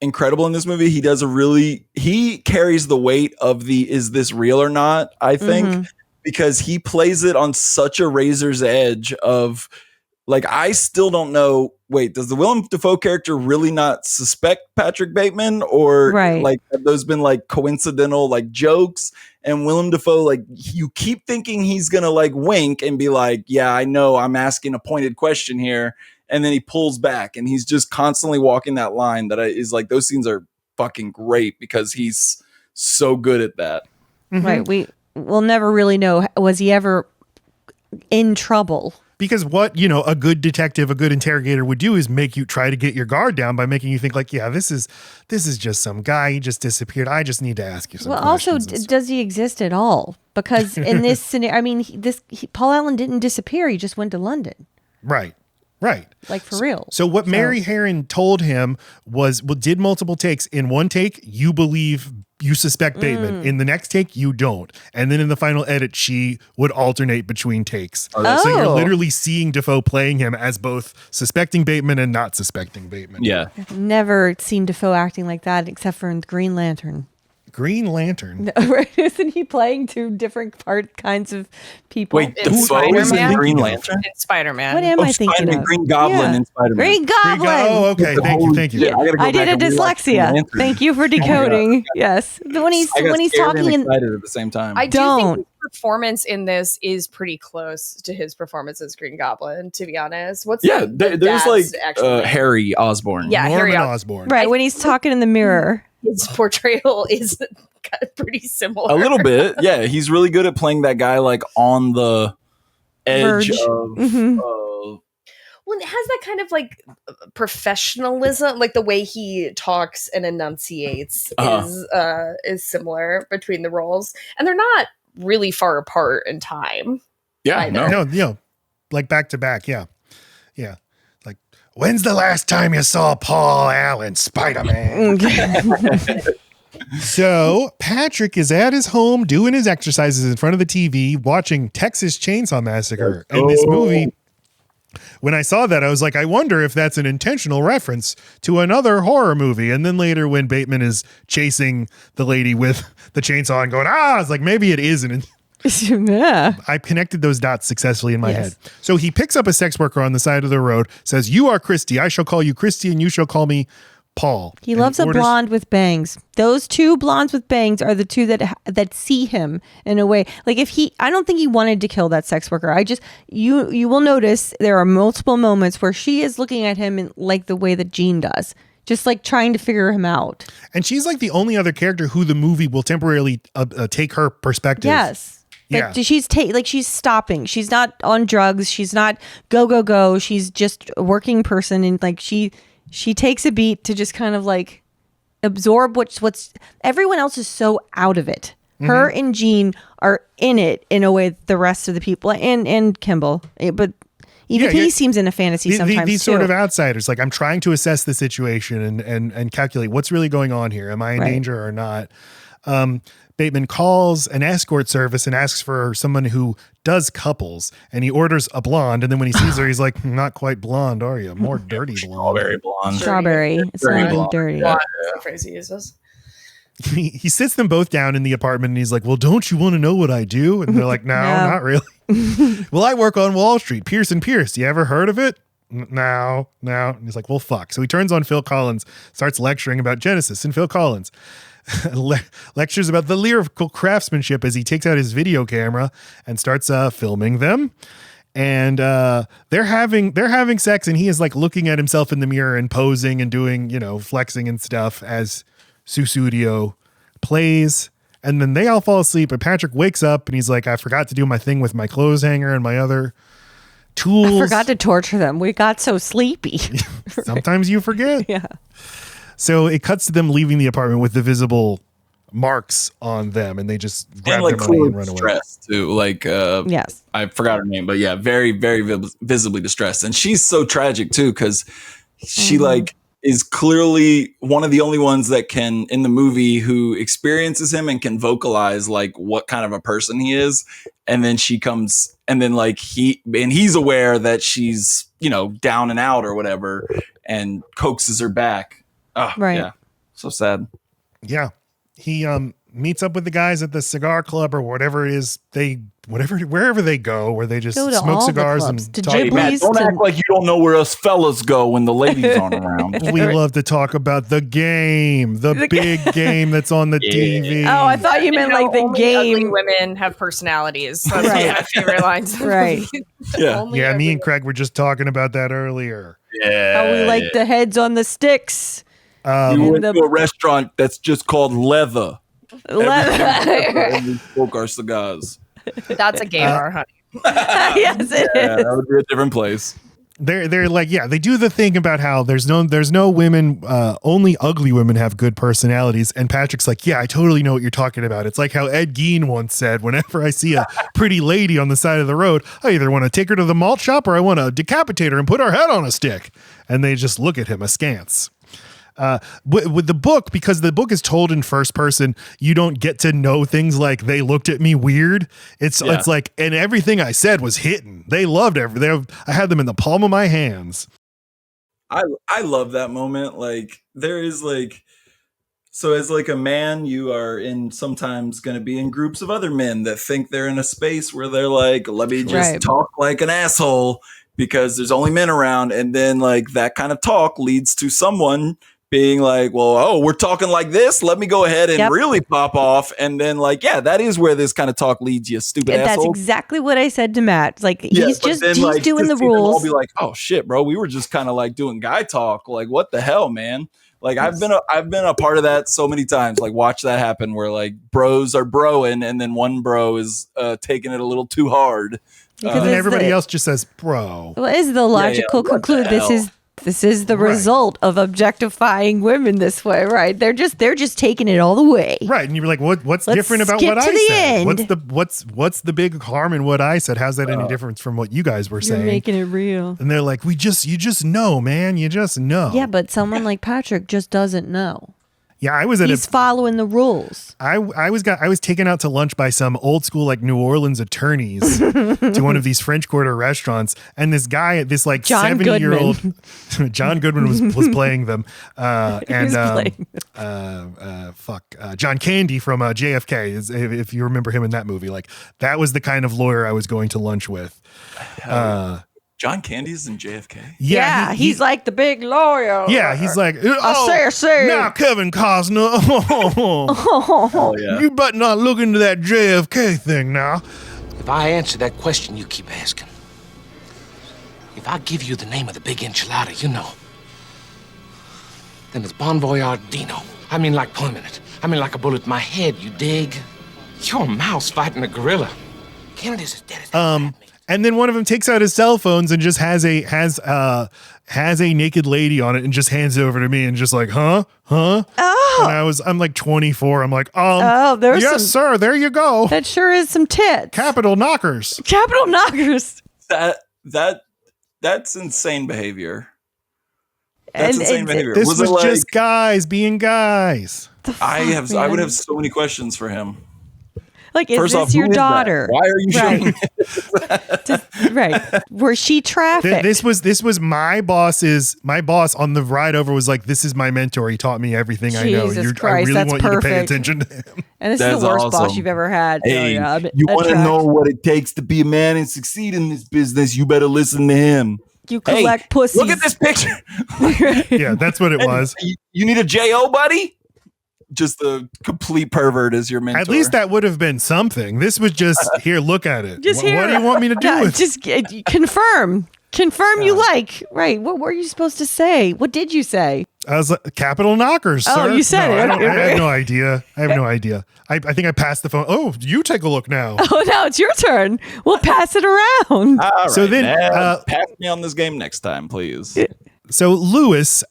incredible in this movie. He carries the weight of the is this real or not, I think. Mm-hmm. Because he plays it on such a razor's edge of I still don't know. Wait, does the Willem Dafoe character really not suspect Patrick Bateman, or have those been coincidental jokes? And Willem Dafoe, you keep thinking he's gonna wink and be like, "Yeah, I know, I'm asking a pointed question here," and then he pulls back, and he's just constantly walking that line. Those scenes are fucking great because he's so good at that. Mm-hmm. Right. We'll never really know. Was he ever in trouble? Because what, a good detective, a good interrogator would do is make you try to get your guard down by making you think yeah, this is just some guy. He just disappeared. I just need to ask you some questions. Also, does he exist at all? Because in this scenario, Paul Allen didn't disappear. He just went to London. Right. For real. So what Mary Harron told him did multiple takes. In one take, you suspect Bateman. In the next take, you don't. And then in the final edit, she would alternate between takes. So you're literally seeing Dafoe playing him as both suspecting Bateman and not suspecting Bateman. Yeah. I've never seen Dafoe acting like that except for in Green Lantern. Green Lantern. Isn't he playing 2 different kinds of people? Wait, Dafoe is in Green Lantern? It's Spider-Man. What am I thinking of? Green Goblin in Spider-Man. Green Goblin. Oh, okay. Thank you. Yeah, I did a dyslexia. Thank you for decoding. Yes. When he's talking excited at the same time. I do think his performance in this is pretty close to his performance as Green Goblin, to be honest. There's Harry Osborn. Yeah, Norman Osborn. Right, when he's talking in the mirror. His portrayal is pretty similar. A little bit. Yeah, he's really good at playing that guy on the edge of mm-hmm. Well, it has that kind of professionalism, the way he talks and enunciates is similar between the roles, and they're not really far apart in time. Yeah, no. like back to back. Yeah. Like, when's the last time you saw Paul Allen, Spider-Man? So Patrick is at his home doing his exercises in front of the TV, watching Texas Chainsaw Massacre. And this movie, when I saw that, I was like, I wonder if that's an intentional reference to another horror movie. And then later when Bateman is chasing the lady with the chainsaw and going, I was like, maybe it isn't. Yeah. I connected those dots successfully in my head. So he picks up a sex worker on the side of the road, says, you are Christy. I shall call you Christy and you shall call me Paul. He loves a blonde with bangs. Those two blondes with bangs are the two that see him in a way. Like I don't think he wanted to kill that sex worker. You will notice there are multiple moments where she is looking at him in like the way that Jean does. Just like trying to figure him out. And she's like the only other character who the movie will temporarily take her perspective. Yes. Yeah. She's stopping. She's not on drugs. She's not go. She's just a working person. And like she takes a beat to just kind of like absorb what's everyone else is so out of it. Mm-hmm. Her and Jean are in it in a way that the rest of the people and Kimball, but even he seems in a fantasy sometimes. These sort of outsiders, like I'm trying to assess the situation and calculate what's really going on here. Am I in danger or not? Bateman calls an escort service and asks for someone who does couples, and he orders a blonde. And then when he sees her, he's like, not quite blonde, are you? More dirty blonde. Strawberry blonde. Strawberry. It's not dirty. That's the phrase he uses. He sits them both down in the apartment and he's like, well, don't you want to know what I do? And they're like, no, not really. Well, I work on Wall Street, Pierce & Pierce. You ever heard of it? No. And he's like, well, fuck. So he turns on Phil Collins, starts lecturing about Genesis and Phil Collins. Lectures about the lyrical craftsmanship as he takes out his video camera and starts filming them. And they're having sex, and he is like looking at himself in the mirror and posing and doing, flexing and stuff as Susudio plays. And then they all fall asleep, and Patrick wakes up and he's like, I forgot to do my thing with my clothes hanger and my other tools. I forgot to torture them. We got so sleepy. Sometimes you forget. Yeah. So it cuts to them leaving the apartment with the visible marks on them, and they just grab their money and run away. Distressed too. Like, yes, I forgot her name, but yeah, very, very visibly distressed. And she's so tragic too, because she like is clearly one of the only ones that can in the movie who experiences him and can vocalize like what kind of a person he is. And then she comes, and then like he's aware that she's down and out or whatever, and coaxes her back. Oh, right. Yeah. So sad. Yeah. He meets up with the guys at the cigar club or whatever it is. Wherever they go, where they just smoke cigars and talk. Hey, Matt, don't act like you don't know where us fellas go when the ladies aren't around. We love to talk about the game, the big game that's on the TV. Oh, I thought you meant like the only game. Ugly women have personalities. That's one of my favorite lines. Right. Yeah. Me and Craig were just talking about that earlier. Yeah. How we like the heads on the sticks. We went to a restaurant that's just called Leather. Leather. Smoke our cigars. That's a gay bar, honey. Yes, it is. That would be a different place. They're like, they do the thing about how there's no women, only ugly women have good personalities. And Patrick's like, yeah, I totally know what you're talking about. It's like how Ed Gein once said, whenever I see a pretty lady on the side of the road, I either want to take her to the malt shop or I want to decapitate her and put her head on a stick. And they just look at him askance. With the book, because the book is told in first person, you don't get to know things like they looked at me weird. It's like, and everything I said was hitting. They loved everything. I had them in the palm of my hands. I love that moment. Like there is like, so as like a man, you are sometimes going to be in groups of other men that think they're in a space where they're like, let me just talk like an asshole because there's only men around. And then like that kind of talk leads to someone being like, well, we're talking like this. Let me go ahead and really pop off. And then like, that is where this kind of talk leads you, stupid asshole. That's exactly what I said to Matt. It's like, he's doing the rules. I'll be like, oh shit, bro. We were just kind of like doing guy talk. Like, what the hell, man? Like I've been a part of that so many times. Like watch that happen where like bros are broing and then one bro is taking it a little too hard. And everybody else just says, bro. Well, is the logical conclude this is This is the result of objectifying women this way, right? They're just taking it all the way. Right. And you're like, what's Let's different about skip what to I the said? end. What's the big harm in what I said? How's that any different from what you guys were You're saying? making it real. And they're like, you just know, man. You just know. Yeah, but someone like Patrick just doesn't know. Yeah, I was at He's following the rules. I was taken out to lunch by some old school like New Orleans attorneys to one of these French Quarter restaurants, and this guy, this like John 70-year-old John Goodman was playing them, and John Candy from JFK is, if you remember him in that movie, like that was the kind of lawyer I was going to lunch with. John Candy's in JFK. Yeah, he's like the big lawyer. Yeah, he's like, I say. now Kevin Costner, Oh yeah. you better not look into that JFK thing now. If I answer that question you keep asking, if I give you the name of the big enchilada, you know, then it's Bon Voyage Dino. I mean like permanent. I mean like a bullet in my head, you dig? You're a mouse fighting a gorilla. Kennedy's as dead as that. And then one of them takes out his cell phones and just has a naked lady on it and just hands it over to me and just like, huh? Oh. And I'm like 24. I'm like, there's yes, sir. There you go. That sure is some tits. Capital knockers. Capital knockers. That's insane behavior. And- Insane and- behavior. This Was was it like, just guys being guys. I would man? have so many questions for him. Like, is First this off, your who is that? daughter? Why are you showing me? Right. Was she trafficked? This was my boss on the ride over was like, this is my mentor. He taught me everything I know. Jesus I Christ, really that's want you to pay perfect. attention to him. And this is That's the worst boss awesome. you've ever had. Hey, So, yeah, you want to attract- know what it takes to be a man and succeed in this business? You better listen to him. You collect pussies. Look at this picture. Yeah, that's what it was. You need a JO, buddy? Just a complete pervert as your mentor. At least that would have been something. This was just, here, look at it. Just What here. do you want me to do with it? Just confirm. Confirm you like. Right. What were you supposed to say? What did you say? I was like, capital knockers, Oh, sir. you said it. I have no idea. I think I passed the phone. Oh, you take a look now. Oh, now it's your turn. We'll pass it around. All right, So then, Dad, pass me on this game next time, please. So Lewis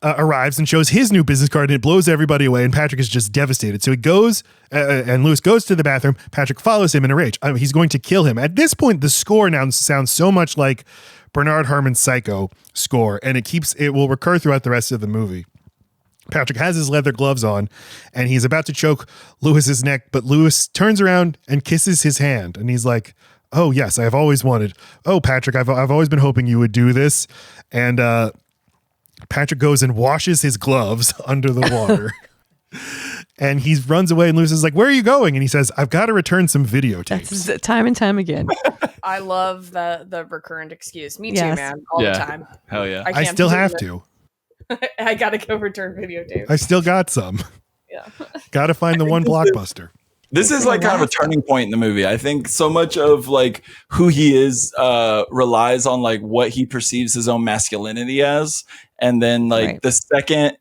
arrives and shows his new business card, and it blows everybody away, and Patrick is just devastated. So he goes, and Lewis goes to the bathroom. Patrick follows him in a rage. He's going to kill him. At this point, the score now sounds so much like Bernard Herrmann's Psycho score, and it will recur throughout the rest of the movie. Patrick has his leather gloves on, and he's about to choke Lewis's neck, but Lewis turns around and kisses his hand, and he's like, "Oh yes, I have always wanted. Oh, Patrick, I've always been hoping you would do this." And Patrick goes and washes his gloves under the water. And he runs away, and Lewis is like, "Where are you going?" And he says, "I've got to return some videotapes." That's time and time again. I love the recurrent excuse. Me Yes. too, man. All the time. Hell yeah. I can't still believe have it. to. I gotta go return videotape. I still got some. Yeah. Got to find the one blockbuster. This is like kind of a turning point in the movie. I think so much of like who he is relies on like what he perceives his own masculinity as. And then like Right. the second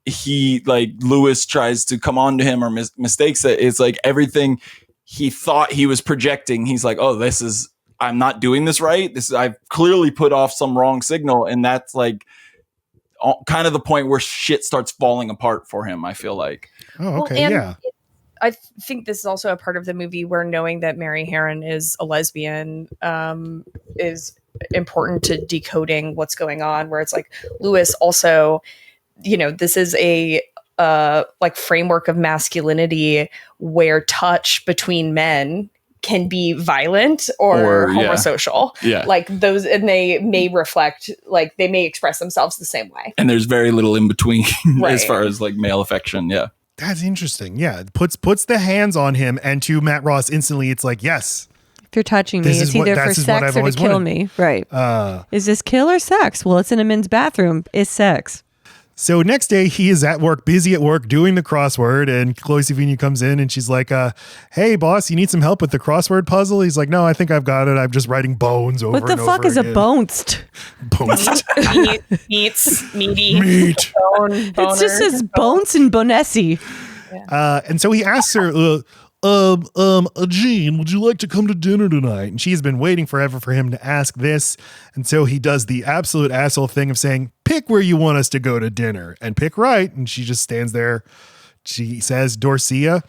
he like Lewis tries to come on to him or mistakes it, it's like everything he thought he was projecting. He's like, oh, I'm not doing this right. I've clearly put off some wrong signal. And that's like kind of the point where shit starts falling apart for him, I feel like. Oh, okay. and Yeah. I think this is also a part of the movie where knowing that Mary Harron is a lesbian is important to decoding what's going on, where it's like Lewis also, this is a like framework of masculinity where touch between men can be violent or homosocial. Yeah. Like those, and they may reflect, like they may express themselves the same way. And there's very little in between Right. as far as like male affection. Yeah. That's interesting. Yeah. Puts the hands on him, and to Matt Ross instantly, it's like, yes. If you're touching me, This it's is what- either for this is what sex I've or to always kill wanted. me. Right. Is this kill or sex? Well, it's in a men's bathroom. It's sex. So next day he is at work, busy at work, doing the crossword, and Chloe Sevigny comes in and she's like, "Hey boss, you need some help with the crossword puzzle?" He's like, "No, I think I've got it. I'm just writing bones over What the and fuck over is a again." bonest? Bones. Meats, meaty, Meat. bone, It just boner. says bones and bonessi. And so he asks her, Jean, would you like to come to dinner tonight? And she's been waiting forever for him to ask this. And so he does the absolute asshole thing of saying, pick where you want us to go to dinner and pick right. And she just stands there. She says Dorcia.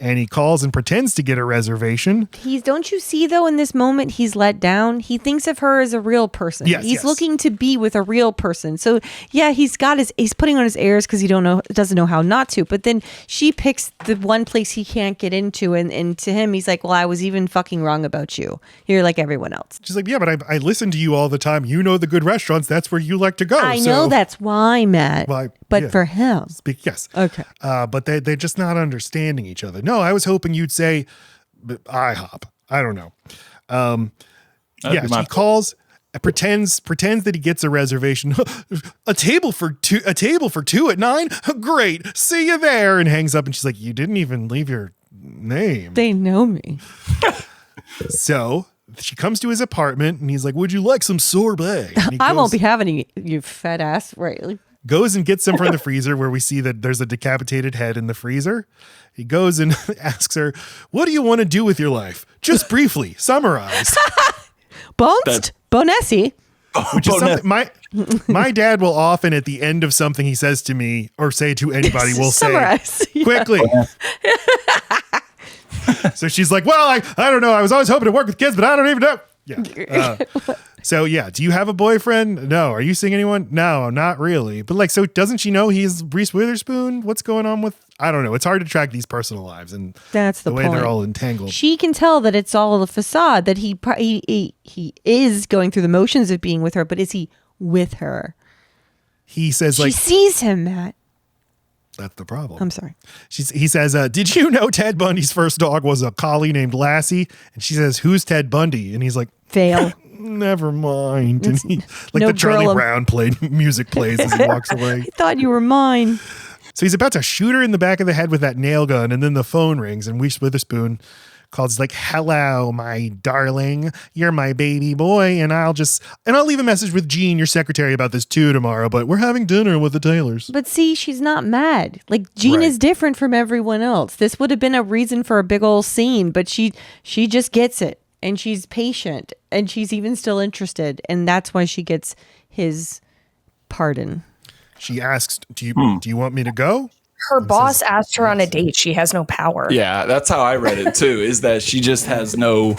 And he calls and pretends to get a reservation. Don't you see though, in this moment, he's let down. He thinks of her as a real person. Yes, he's looking to be with a real person. So yeah, he's putting on his airs because he doesn't know how not to. But then she picks the one place he can't get into. And to him, he's like, well, I was even fucking wrong about you. You're like everyone else. She's like, yeah, but I listen to you all the time. You know the good restaurants. That's where you like to go. I know that's why, Matt. But yeah. for him. Yes. Okay. But they're just not understanding each other. No, I was hoping you'd say IHOP. I don't know. She calls, pretends that he gets a reservation. a table for two at 9. Great. See you there. And hangs up. And she's like, you didn't even leave your name. They know me. So she comes to his apartment and he's like, would you like some sorbet? I won't be having any, you fat ass. Right. Goes and gets some from the freezer where we see that there's a decapitated head in the freezer. He goes and asks her, what do you want to do with your life? Just briefly, summarize. Bonessi. Which is something my dad will often at the end of something he says to me or say to anybody will say quickly. So she's like, well, I don't know. I was always hoping to work with kids, but I don't even know. Yeah. So yeah, do you have a boyfriend? No. Are you seeing anyone? No, not really. But like, so doesn't she know he's Reese Witherspoon? What's going on with? I don't know. It's hard to track these personal lives, and that's the way point. They're all entangled. She can tell that it's all a facade. That he is going through the motions of being with her, but is he with her? He says, she sees him, Matt. That's the problem. I'm sorry. He says, did you know Ted Bundy's first dog was a collie named Lassie? And she says, who's Ted Bundy? And he's like, fail. Never mind. And he, like the Charlie Brown music plays as he walks away. I thought you were mine. So he's about to shoot her in the back of the head with that nail gun. And then the phone rings and Reese Witherspoon calls like, hello, my darling, you're my baby boy. And I'll leave a message with Jean, your secretary, about this too tomorrow, but we're having dinner with the Taylors. But see, she's not mad. Like Jean is different from everyone else. This would have been a reason for a big old scene, but she just gets it and she's patient and she's even still interested. And that's why she gets his pardon. She asks, do you want me to go? Her boss asked her on a date. She has no power. Yeah, that's how I read it too, is that she just has no,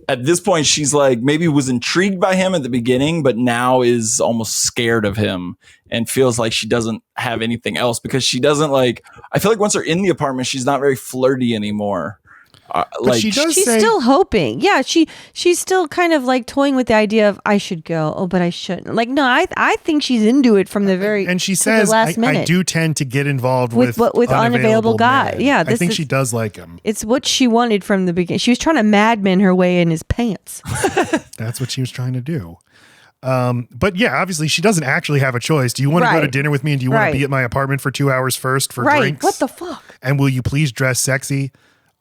at this point, she's like, maybe was intrigued by him at the beginning, but now is almost scared of him and feels like she doesn't have anything else because she doesn't like, I feel like once they're in the apartment, she's not very flirty anymore. Like she's still hoping. Yeah, she's still kind of like toying with the idea of I should go. Oh, but I shouldn't. Like, no, I think she's into it from the very and she says I do tend to get involved with unavailable guys. Yeah, I think she does like him. It's what she wanted from the beginning. She was trying to Mad Men her way in his pants. That's what she was trying to do. But yeah, obviously she doesn't actually have a choice. Do you want to go to dinner with me and do you want to be at my apartment for 2 hours first for drinks? What the fuck? And will you please dress sexy?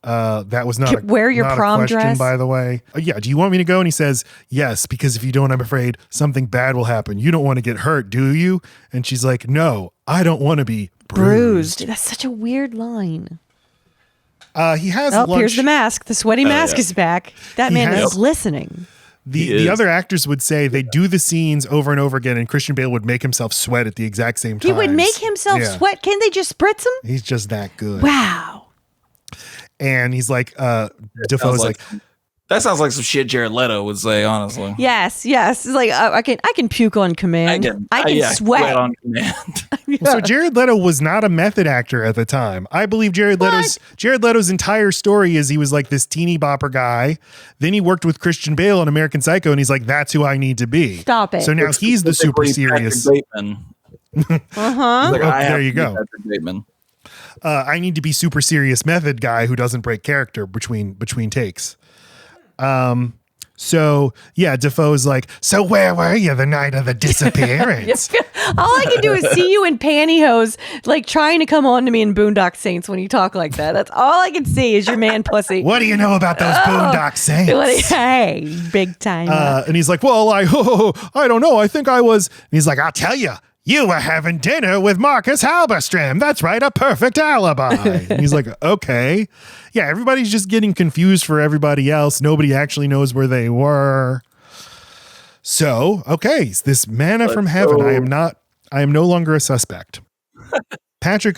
That was not wear your prom question, dress, by the way. Yeah. Do you want me to go? And he says, yes, because if you don't, I'm afraid something bad will happen. You don't want to get hurt, do you? And she's like, no, I don't want to be bruised. That's such a weird line. He has lunch. Here's the mask. The sweaty mask is back. That man is listening. The other actors would say they do the scenes over and over again, and Christian Bale would make himself sweat at the exact same time. He would make himself sweat. Can they just spritz him? He's just that good. Wow. And he's like, Defoe's like, that sounds like some shit Jared Leto would say, honestly. Yes. It's like I can puke on command. I can sweat on command. So Jared Leto was not a method actor at the time. I believe Jared Leto's entire story is he was like this teeny bopper guy. Then he worked with Christian Bale on American Psycho, and he's like, that's who I need to be. Stop it. So now he's the super serious. Like, there you go. I need to be super serious method guy who doesn't break character between takes. So yeah, Defoe's like, so where were you the night of the disappearance? All I can do is see you in pantyhose, like trying to come on to me in Boondock Saints when you talk like that. That's all I can see is your man pussy. What do you know about those Boondock Saints? Hey, big time. And he's like, well, I don't know. I think I was. And he's like, I'll tell you. you were having dinner with Marcus Halberstram. That's right, a perfect alibi. And he's like, okay. Yeah, everybody's just getting confused for everybody else. Nobody actually knows where they were. So, okay, this manna from heaven. I am no longer a suspect. Patrick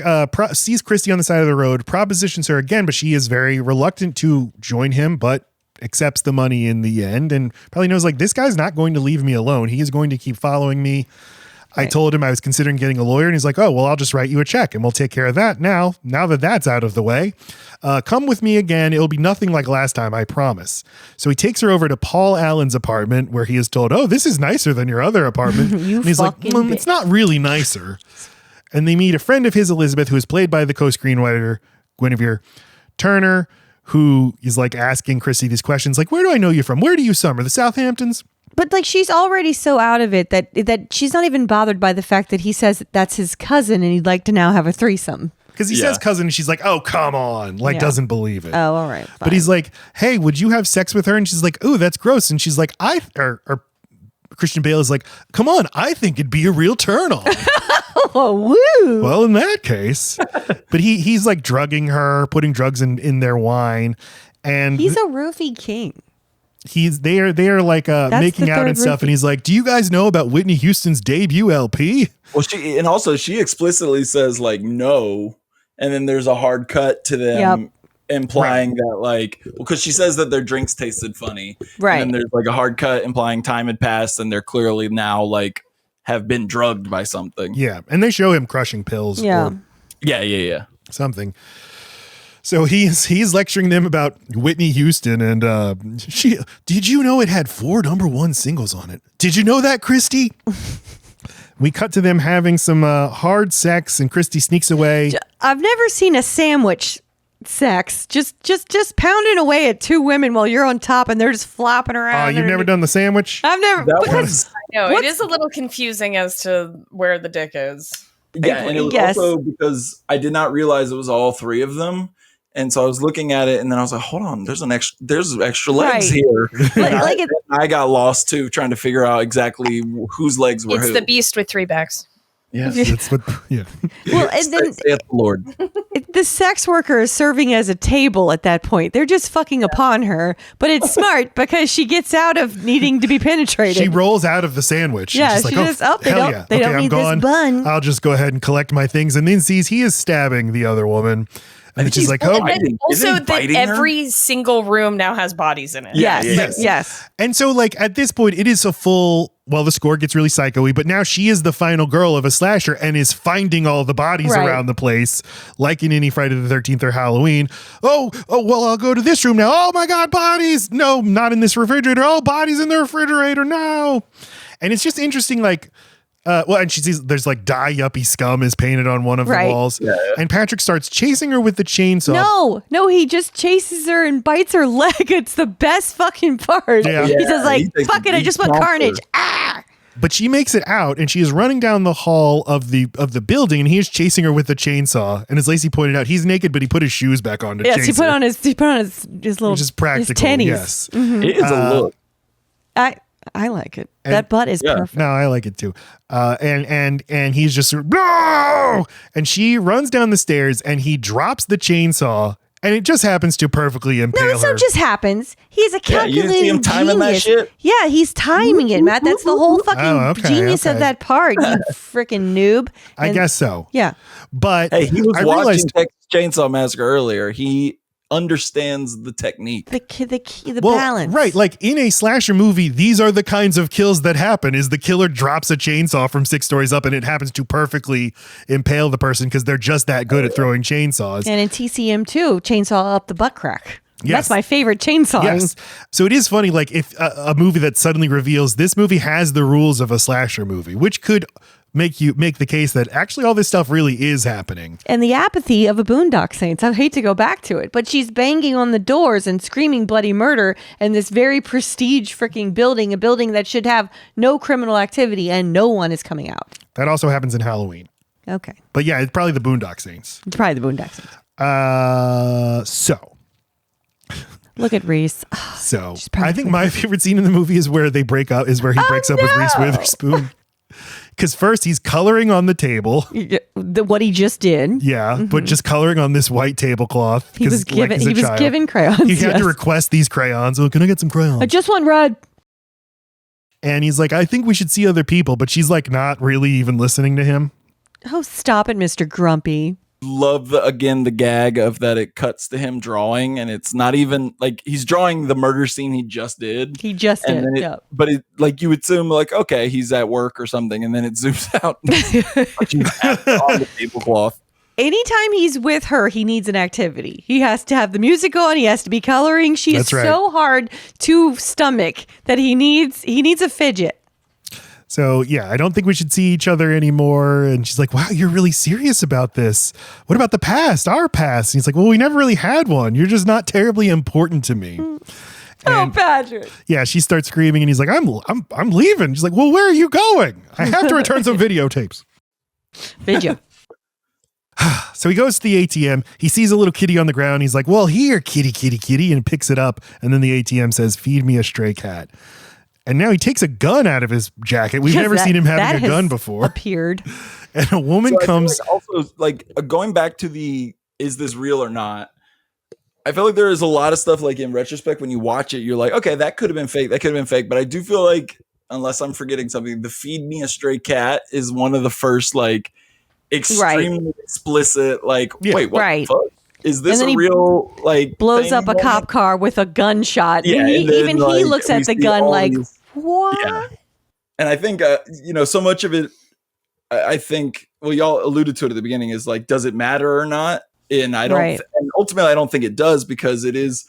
sees Christy on the side of the road, propositions her again, but she is very reluctant to join him, but accepts the money in the end and probably knows like this guy's not going to leave me alone. He is going to keep following me. I told him I was considering getting a lawyer and he's like, oh, well, I'll just write you a check and we'll take care of that now that that's out of the way. Come with me again. It'll be nothing like last time, I promise. So he takes her over to Paul Allen's apartment where he is told, oh, this is nicer than your other apartment. And he's like, well, it's not really nicer. And they meet a friend of his, Elizabeth, who is played by the co-screenwriter, Guinevere Turner, who is like asking Chrissy these questions like, where do I know you from? Where do you summer? The Southamptons? But like she's already so out of it that she's not even bothered by the fact that he says that's his cousin and he'd like to now have a threesome. Because he says cousin and she's like, oh, come on. Like doesn't believe it. Oh, all right. Fine. But he's like, hey, would you have sex with her? And she's like, oh, that's gross. And she's like, or Christian Bale is like, come on, I think it'd be a real turn on. Oh, woo. Well, in that case, but he's like drugging her, putting drugs in their wine. And he's a roofie king. They are like making out and stuff. And he's like, do you guys know about Whitney Houston's debut LP? Well, she explicitly says like, no. And then there's a hard cut to them implying that like, because she says that their drinks tasted funny. Right. And then there's like a hard cut implying time had passed and they're clearly now like have been drugged by something. Yeah. And they show him crushing pills. Yeah. Yeah. Something. So he's lecturing them about Whitney Houston and did you know it had 4 #1 singles on it? Did you know that, Christy? We cut to them having some hard sex and Christy sneaks away. I've never seen a sandwich sex. Just pounding away at 2 women while you're on top and they're just flopping around. Oh, you've never done the sandwich? I've never. No, it is a little confusing as to where the dick is. Yeah, and it was also because I did not realize it was all 3 of them. And so I was looking at it and then I was like, hold on, there's extra legs here. I got lost too, trying to figure out exactly whose legs were It's the beast with 3 backs. Yes. That's what, yeah. Well, and then the Lord. The sex worker is serving as a table at that point. They're just fucking upon her, but it's smart because she gets out of needing to be penetrated. She rolls out of the sandwich. Yeah, she's she like, just, they don't need this bun. I'll just go ahead and collect my things. And then sees he is stabbing the other woman. And she's like, oh. And also that every single room now has bodies in it. Yes. And so like at this point, it is a full, well, the score gets really psycho-y, but now she is the final girl of a slasher and is finding all the bodies around the place, like in any Friday the 13th or Halloween. Oh, well, I'll go to this room now. Oh my God, bodies. No, not in this refrigerator. Oh, bodies in the refrigerator. No. And it's just interesting, like, and she sees there's like die yuppie scum is painted on one of the walls. Yeah. And Patrick starts chasing her with the chainsaw. No, he just chases her and bites her leg. It's the best fucking part. Yeah. He says like, fuck it, I just want carnage. Ah! But she makes it out and she is running down the hall of the building and he is chasing her with the chainsaw. And as Lacey pointed out, he's naked, but he put his shoes back on to chase her. He put on his little, which is practical, his tennies. Yes. Mm-hmm. It is a look. I like it. That butt is perfect. No, I like it too. And he's just no! And she runs down the stairs and he drops the chainsaw and it just happens to perfectly impale her. No, it just happens. He's a calculating you see him timing genius. That shit? Yeah, he's timing it, Matt. That's the whole fucking genius of that part. You freaking noob. I guess so. Yeah. But hey, he was watching Texas Chainsaw Massacre earlier. He understands the technique, the balance, right? Like in a slasher movie, these are the kinds of kills that happen. Is the killer drops a chainsaw from 6 stories up and it happens to perfectly impale the person because they're just that good at throwing chainsaws. And in TCM 2, chainsaw up the butt crack. Yes. That's my favorite chainsaw. Yes. So it is funny, like if a movie that suddenly reveals this movie has the rules of a slasher movie, which could make the case that actually all this stuff really is happening. And the apathy of a Boondock Saints. I hate to go back to it, but she's banging on the doors and screaming bloody murder in this very prestige freaking building, a building that should have no criminal activity and no one is coming out. That also happens in Halloween. Okay. But yeah, it's probably the Boondock Saints. It's probably the Boondock Saints. So look at Reese. So I think my favorite scene in the movie is where they break up, is where he breaks up with Reese Witherspoon. Because first he's coloring on the table. What he just did. Yeah, but just coloring on this white tablecloth. He was given crayons. He had to request these crayons. Oh, can I get some crayons? I just want red. And he's like, I think we should see other people, but she's like not really even listening to him. Oh, stop it, Mr. Grumpy. Love the gag of that it cuts to him drawing, and it's not even like he's drawing the murder scene he just did. But it, like, you would assume like, okay, he's at work or something, and then it zooms out on the tablecloth. Anytime he's with her, he needs an activity. He has to have the music on. He has to be coloring. She is so hard to stomach that he needs a fidget. So, yeah, I don't think we should see each other anymore. And she's like, wow, you're really serious about this. What about the past, our past? And he's like, well, we never really had one. You're just not terribly important to me. Oh, Patrick. Yeah, she starts screaming and he's like, I'm leaving. She's like, well, where are you going? I have to return some videotapes. Video. So he goes to the ATM. He sees a little kitty on the ground. He's like, well, here, kitty, kitty, kitty, and picks it up. And then the ATM says, feed me a stray cat. And now he takes a gun out of his jacket. We've never seen him having a gun before. Appeared. And a woman comes. Like also, like, going back to is this real or not? I feel like there is a lot of stuff, like, in retrospect, when you watch it, you're like, okay, that could have been fake. That could have been fake. But I do feel like, unless I'm forgetting something, the feed me a stray cat is one of the first, like, extremely explicit, like, wait, what the fuck? Is this a real, like, blows up a cop car with a gunshot? Yeah, and even he looks at the gun like, what? Yeah. And I think, so much of it, I think, well, y'all alluded to it at the beginning, is like, does it matter or not? And I don't, and ultimately, I don't think it does, because it is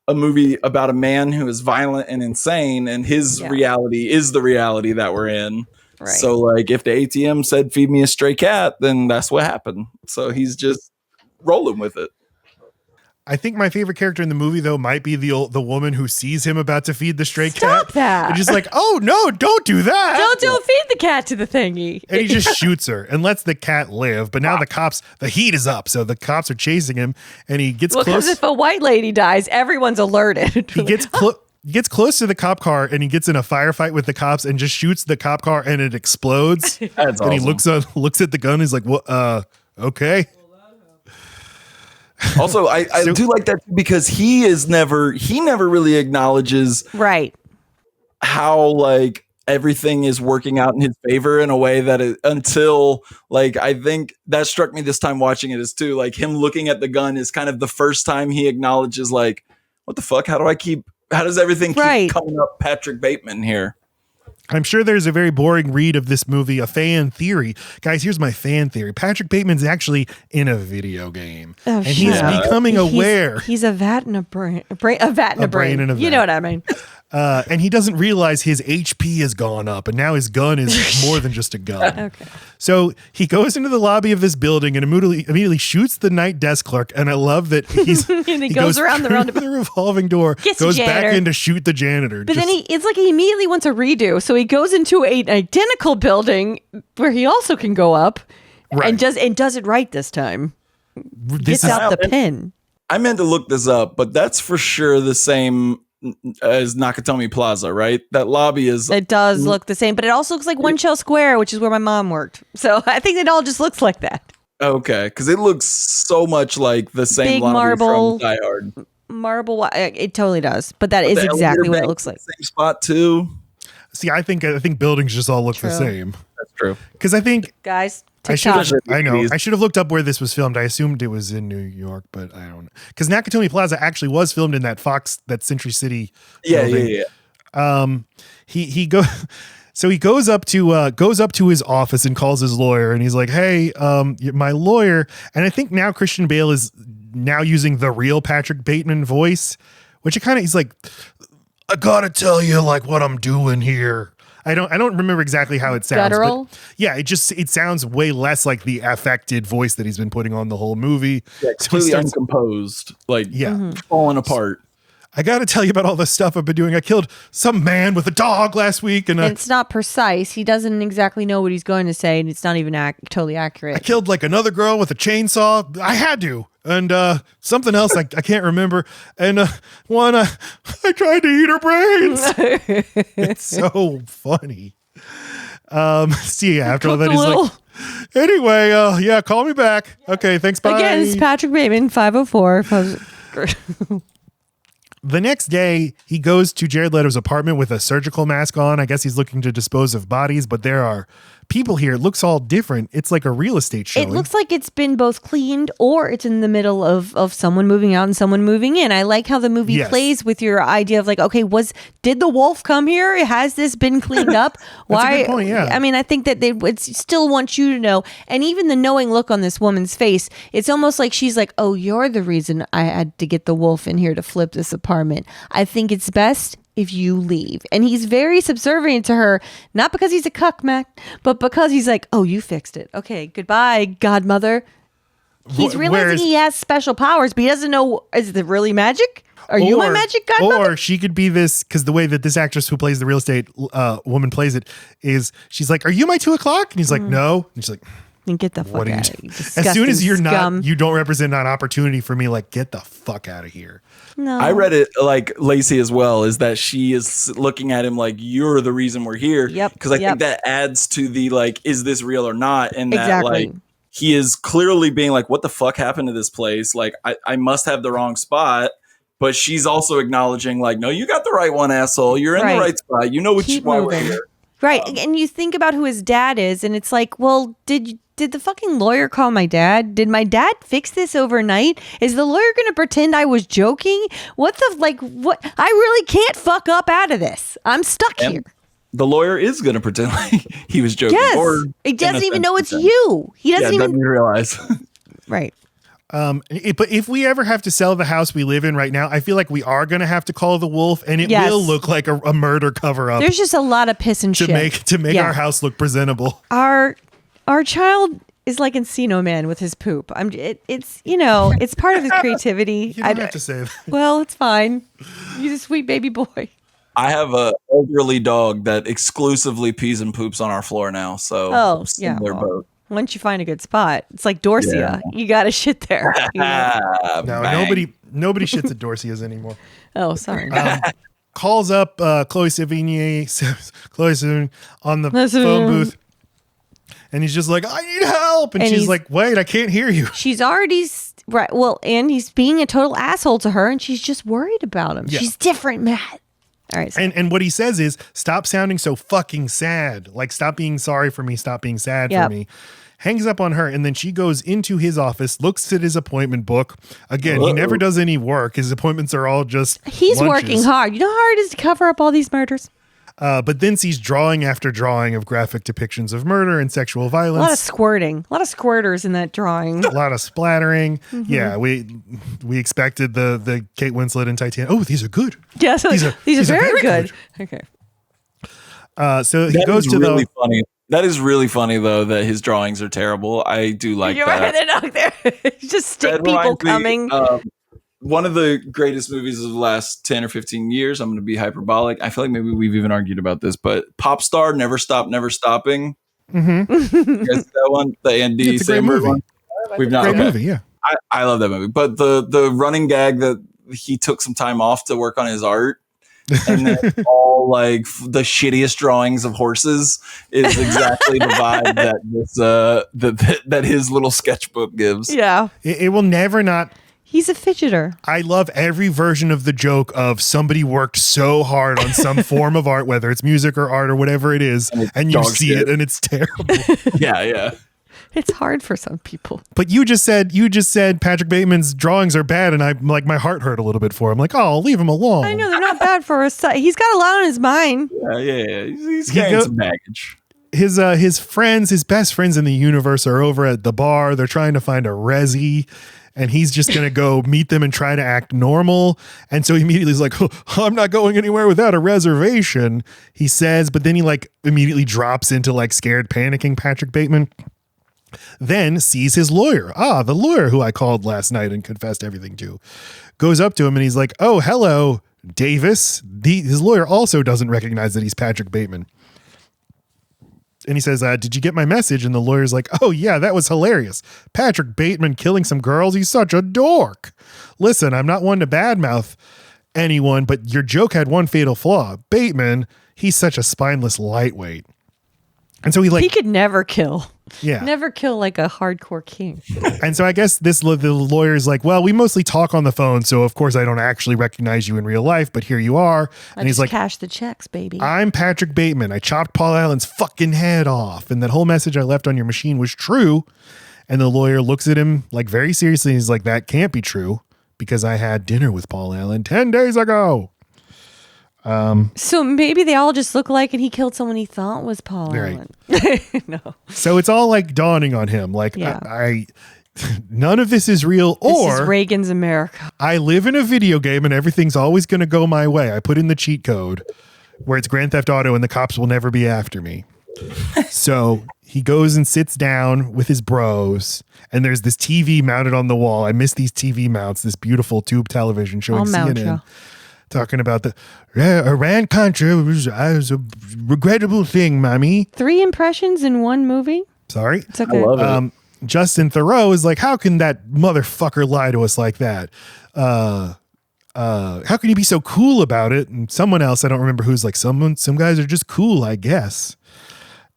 a movie about a man who is violent and insane, and his reality is the reality that we're in. Right. So, like, if the ATM said, feed me a stray cat, then that's what happened. So he's just rolling with it. I think my favorite character in the movie, though, might be the woman who sees him about to feed the stray cat. Stop that. And just like, oh, no, don't do that. Don't feed the cat to the thingy. And he just shoots her and lets the cat live. But now the heat is up. So the cops are chasing him, and he gets close. Because if a white lady dies, everyone's alerted. He gets close to the cop car, and he gets in a firefight with the cops and just shoots the cop car, and it explodes. That's and awesome. He looks at the gun. He's like, "What? Okay." Also, I do like that because he never really acknowledges how, like, everything is working out in his favor in a way that until, like, I think that struck me this time watching it is too, like, him looking at the gun is kind of the first time he acknowledges, like, what the fuck? How does everything keep coming up Patrick Bateman here? I'm sure there's a very boring read of this movie, a fan theory. Guys, here's my fan theory. Patrick Bateman's actually in a video game. Oh, and he's becoming aware. He's a vat and a brain. A vat and a brain. And a vat. You know what I mean? And he doesn't realize his HP has gone up, and now his gun is more than just a gun. Okay. So he goes into the lobby of this building and immediately shoots the night desk clerk. And I love that he goes around the revolving door, goes back in to shoot the janitor. But then it's like he immediately wants a redo. So he goes into an identical building where he also can go up and does it right this time. Gets out the pin. I meant to look this up, but that's for sure the same as Nakatomi Plaza, right? That lobby is... It does look the same, but it also looks like One Shell Square, which is where my mom worked. So I think it all just looks like that. Okay, because it looks so much like the same big lobby marble, from Die Hard. Marble, it totally does. But that is exactly what it looks like. Same spot too. See, I think buildings just all look the same. That's true. Because I think... Guys... I know. I should have looked up where this was filmed. I assumed it was in New York, but I don't know. Because Nakatomi Plaza actually was filmed in that Century City building. He goes up to his office and calls his lawyer, and he's like, "Hey, my lawyer." And I think now Christian Bale is now using the real Patrick Bateman voice, which he's like, "I gotta tell you, like, what I'm doing here." I don't remember exactly how it sounds. Guttural? But yeah, it sounds way less like the affected voice that he's been putting on the whole movie. Yeah, completely uncomposed, like falling apart. I got to tell you about all the stuff I've been doing. I killed some man with a dog last week, and it's not precise. He doesn't exactly know what he's going to say, and it's not even totally accurate. I killed like another girl with a chainsaw. I had to. And something else I can't remember. And one, I tried to eat her brains. It's so funny. See, after all Cooked that, a he's little. like, anyway, yeah, call me back. Okay, thanks, bye. Again, it's Patrick Bateman, 504. The next day, he goes to Jared Leto's apartment with a surgical mask on. I guess he's looking to dispose of bodies, but there are people here. It looks all different. It's like a real estate showing. It looks like it's been both cleaned or it's in the middle of someone moving out and someone moving in. I like how the movie plays with your idea of like, okay, did the wolf come here? Has this been cleaned up? That's a good point, yeah. I mean, I think that they would still want you to know. And even the knowing look on this woman's face, it's almost like she's like, oh, you're the reason I had to get the wolf in here to flip this apartment. I think it's best if you leave. And he's very subservient to her, not because he's a cuck, Mac, but because he's like, oh, you fixed it. Okay, goodbye, godmother. He's realizing he has special powers, but he doesn't know, is it really magic? Are you my magic godmother? Or she could be this, because the way that this actress who plays the real estate woman plays it is, she's like, are you my 2 o'clock? And he's like, no. And she's like, then get the fuck out of here. As soon as you're not, you don't represent an opportunity for me, like, get the fuck out of here. No. I read it like Lacey as well, is that she is looking at him like, you're the reason we're here. Yep. Because I think that adds to the like, is this real or not? And that Exactly. like, he is clearly being like, what the fuck happened to this place? Like, I must have the wrong spot. But she's also acknowledging like, no, you got the right one, asshole. You're in the right spot. You know why we're here. Right. And you think about who his dad is, and it's like, well, did the fucking lawyer call my dad? Did my dad fix this overnight? Is the lawyer going to pretend I was joking? What? I really can't fuck up out of this. I'm stuck here. The lawyer is going to pretend like he was joking. Yes. Or he doesn't even know it's you. He doesn't even realize. Right. But if we ever have to sell the house we live in right now, I feel like we are going to have to call the wolf, and it will look like a murder cover up. There's just a lot of piss and to shit make our house look presentable. Our child is like Encino Man with his poop. It's it's part of his creativity. You don't have to say that. Well, it's fine. He's a sweet baby boy. I have a elderly dog that exclusively pees and poops on our floor now. So their boat. Once you find a good spot, it's like Dorsia. You got to shit there. No, nobody shits at Dorsia's anymore. Oh, sorry. Calls up Chloe Sevigny on the phone booth. And he's just like, I need help. And she's like, wait, I can't hear you. She's already, right. Well, and he's being a total asshole to her, and she's just worried about him. Yeah. She's different, Matt. All right. And what he says is, stop sounding so fucking sad. Like, stop being sorry for me. Stop being sad for me. Hangs up on her, and then she goes into his office, looks at his appointment book. Again, he never does any work. His appointments are all just He's lunches. Working hard. You know how hard it is to cover up all these murders? But then sees drawing after drawing of graphic depictions of murder and sexual violence. A lot of squirting. A lot of squirters in that drawing. A lot of splattering. Mm-hmm. Yeah, we expected the Kate Winslet and Titanic. Oh, these are good. Yeah, so these are very good. Okay. So he goes to really funny. That is really funny, though, that his drawings are terrible. I do like that. Just stick people coming. One of the greatest movies of the last 10 or 15 years. I'm going to be hyperbolic. I feel like maybe we've even argued about this, but Pop Star, Never Stop, Never Stopping. Mm-hmm. You guys see that one? The Andy it's a great movie. One? We've not. Great movie, yeah. I love that movie. But the running gag that he took some time off to work on his art, and then all like the shittiest drawings of horses is exactly the vibe that this that his little sketchbook gives. Yeah, it will never not. He's a fidgeter. I love every version of the joke of somebody worked so hard on some form of art, whether it's music or art or whatever it is, and you see it and it's terrible. Yeah. It's hard for some people. But you just said Patrick Bateman's drawings are bad, and I like my heart hurt a little bit for him. Like, oh, leave him alone. I know they're not bad for us. He's got a lot on his mind. Yeah. He's carrying some baggage. His best friends in the universe are over at the bar. They're trying to find a resi, and he's just going to go meet them and try to act normal. And so he immediately is like, oh, I'm not going anywhere without a reservation, he says. But then he like immediately drops into like scared, panicking Patrick Bateman. Then sees his lawyer. The lawyer who I called last night and confessed everything to. Goes up to him and he's like, oh, hello, Davis. His lawyer also doesn't recognize that he's Patrick Bateman. And he says, did you get my message? And the lawyer's like, oh, yeah, that was hilarious. Patrick Bateman killing some girls. He's such a dork. Listen, I'm not one to badmouth anyone, but your joke had one fatal flaw. Bateman, he's such a spineless lightweight. And so he could never kill. Yeah. Never kill like a hardcore king. And so I guess the lawyer's like, well, we mostly talk on the phone, so of course I don't actually recognize you in real life, but here you are. And he's like, cash the checks, baby. I'm Patrick Bateman. I chopped Paul Allen's fucking head off, and that whole message I left on your machine was true. And the lawyer looks at him like very seriously. And he's like, that can't be true because I had dinner with Paul Allen 10 days ago. So maybe they all just look alike and he killed someone he thought was Paul Allen. No. So it's all like dawning on him. Like, I none of this is real. This is Reagan's America. I live in a video game and everything's always going to go my way. I put in the cheat code where it's Grand Theft Auto and the cops will never be after me. So he goes and sits down with his bros, and there's this TV mounted on the wall. I miss these TV mounts, this beautiful tube television showing CNN. Talking about the Iran Contra was a regrettable thing, mommy. 3 impressions in one movie. Sorry. It's okay. I love it. Justin Theroux is like, how can that motherfucker lie to us like that? How can he be so cool about it? And someone else, I don't remember who's like, some guys are just cool, I guess.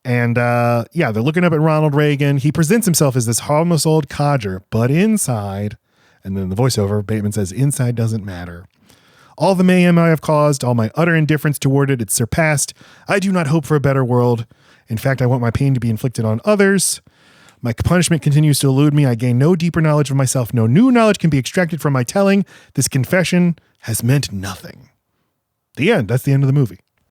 And they're looking up at Ronald Reagan. He presents himself as this harmless old codger, but inside, and then the voiceover, Bateman says, inside doesn't matter. All the mayhem I have caused, all my utter indifference toward it, it's surpassed. I do not hope for a better world. In fact, I want my pain to be inflicted on others. My punishment continues to elude me. I gain no deeper knowledge of myself. No new knowledge can be extracted from my telling. This confession has meant nothing. The end. That's the end of the movie.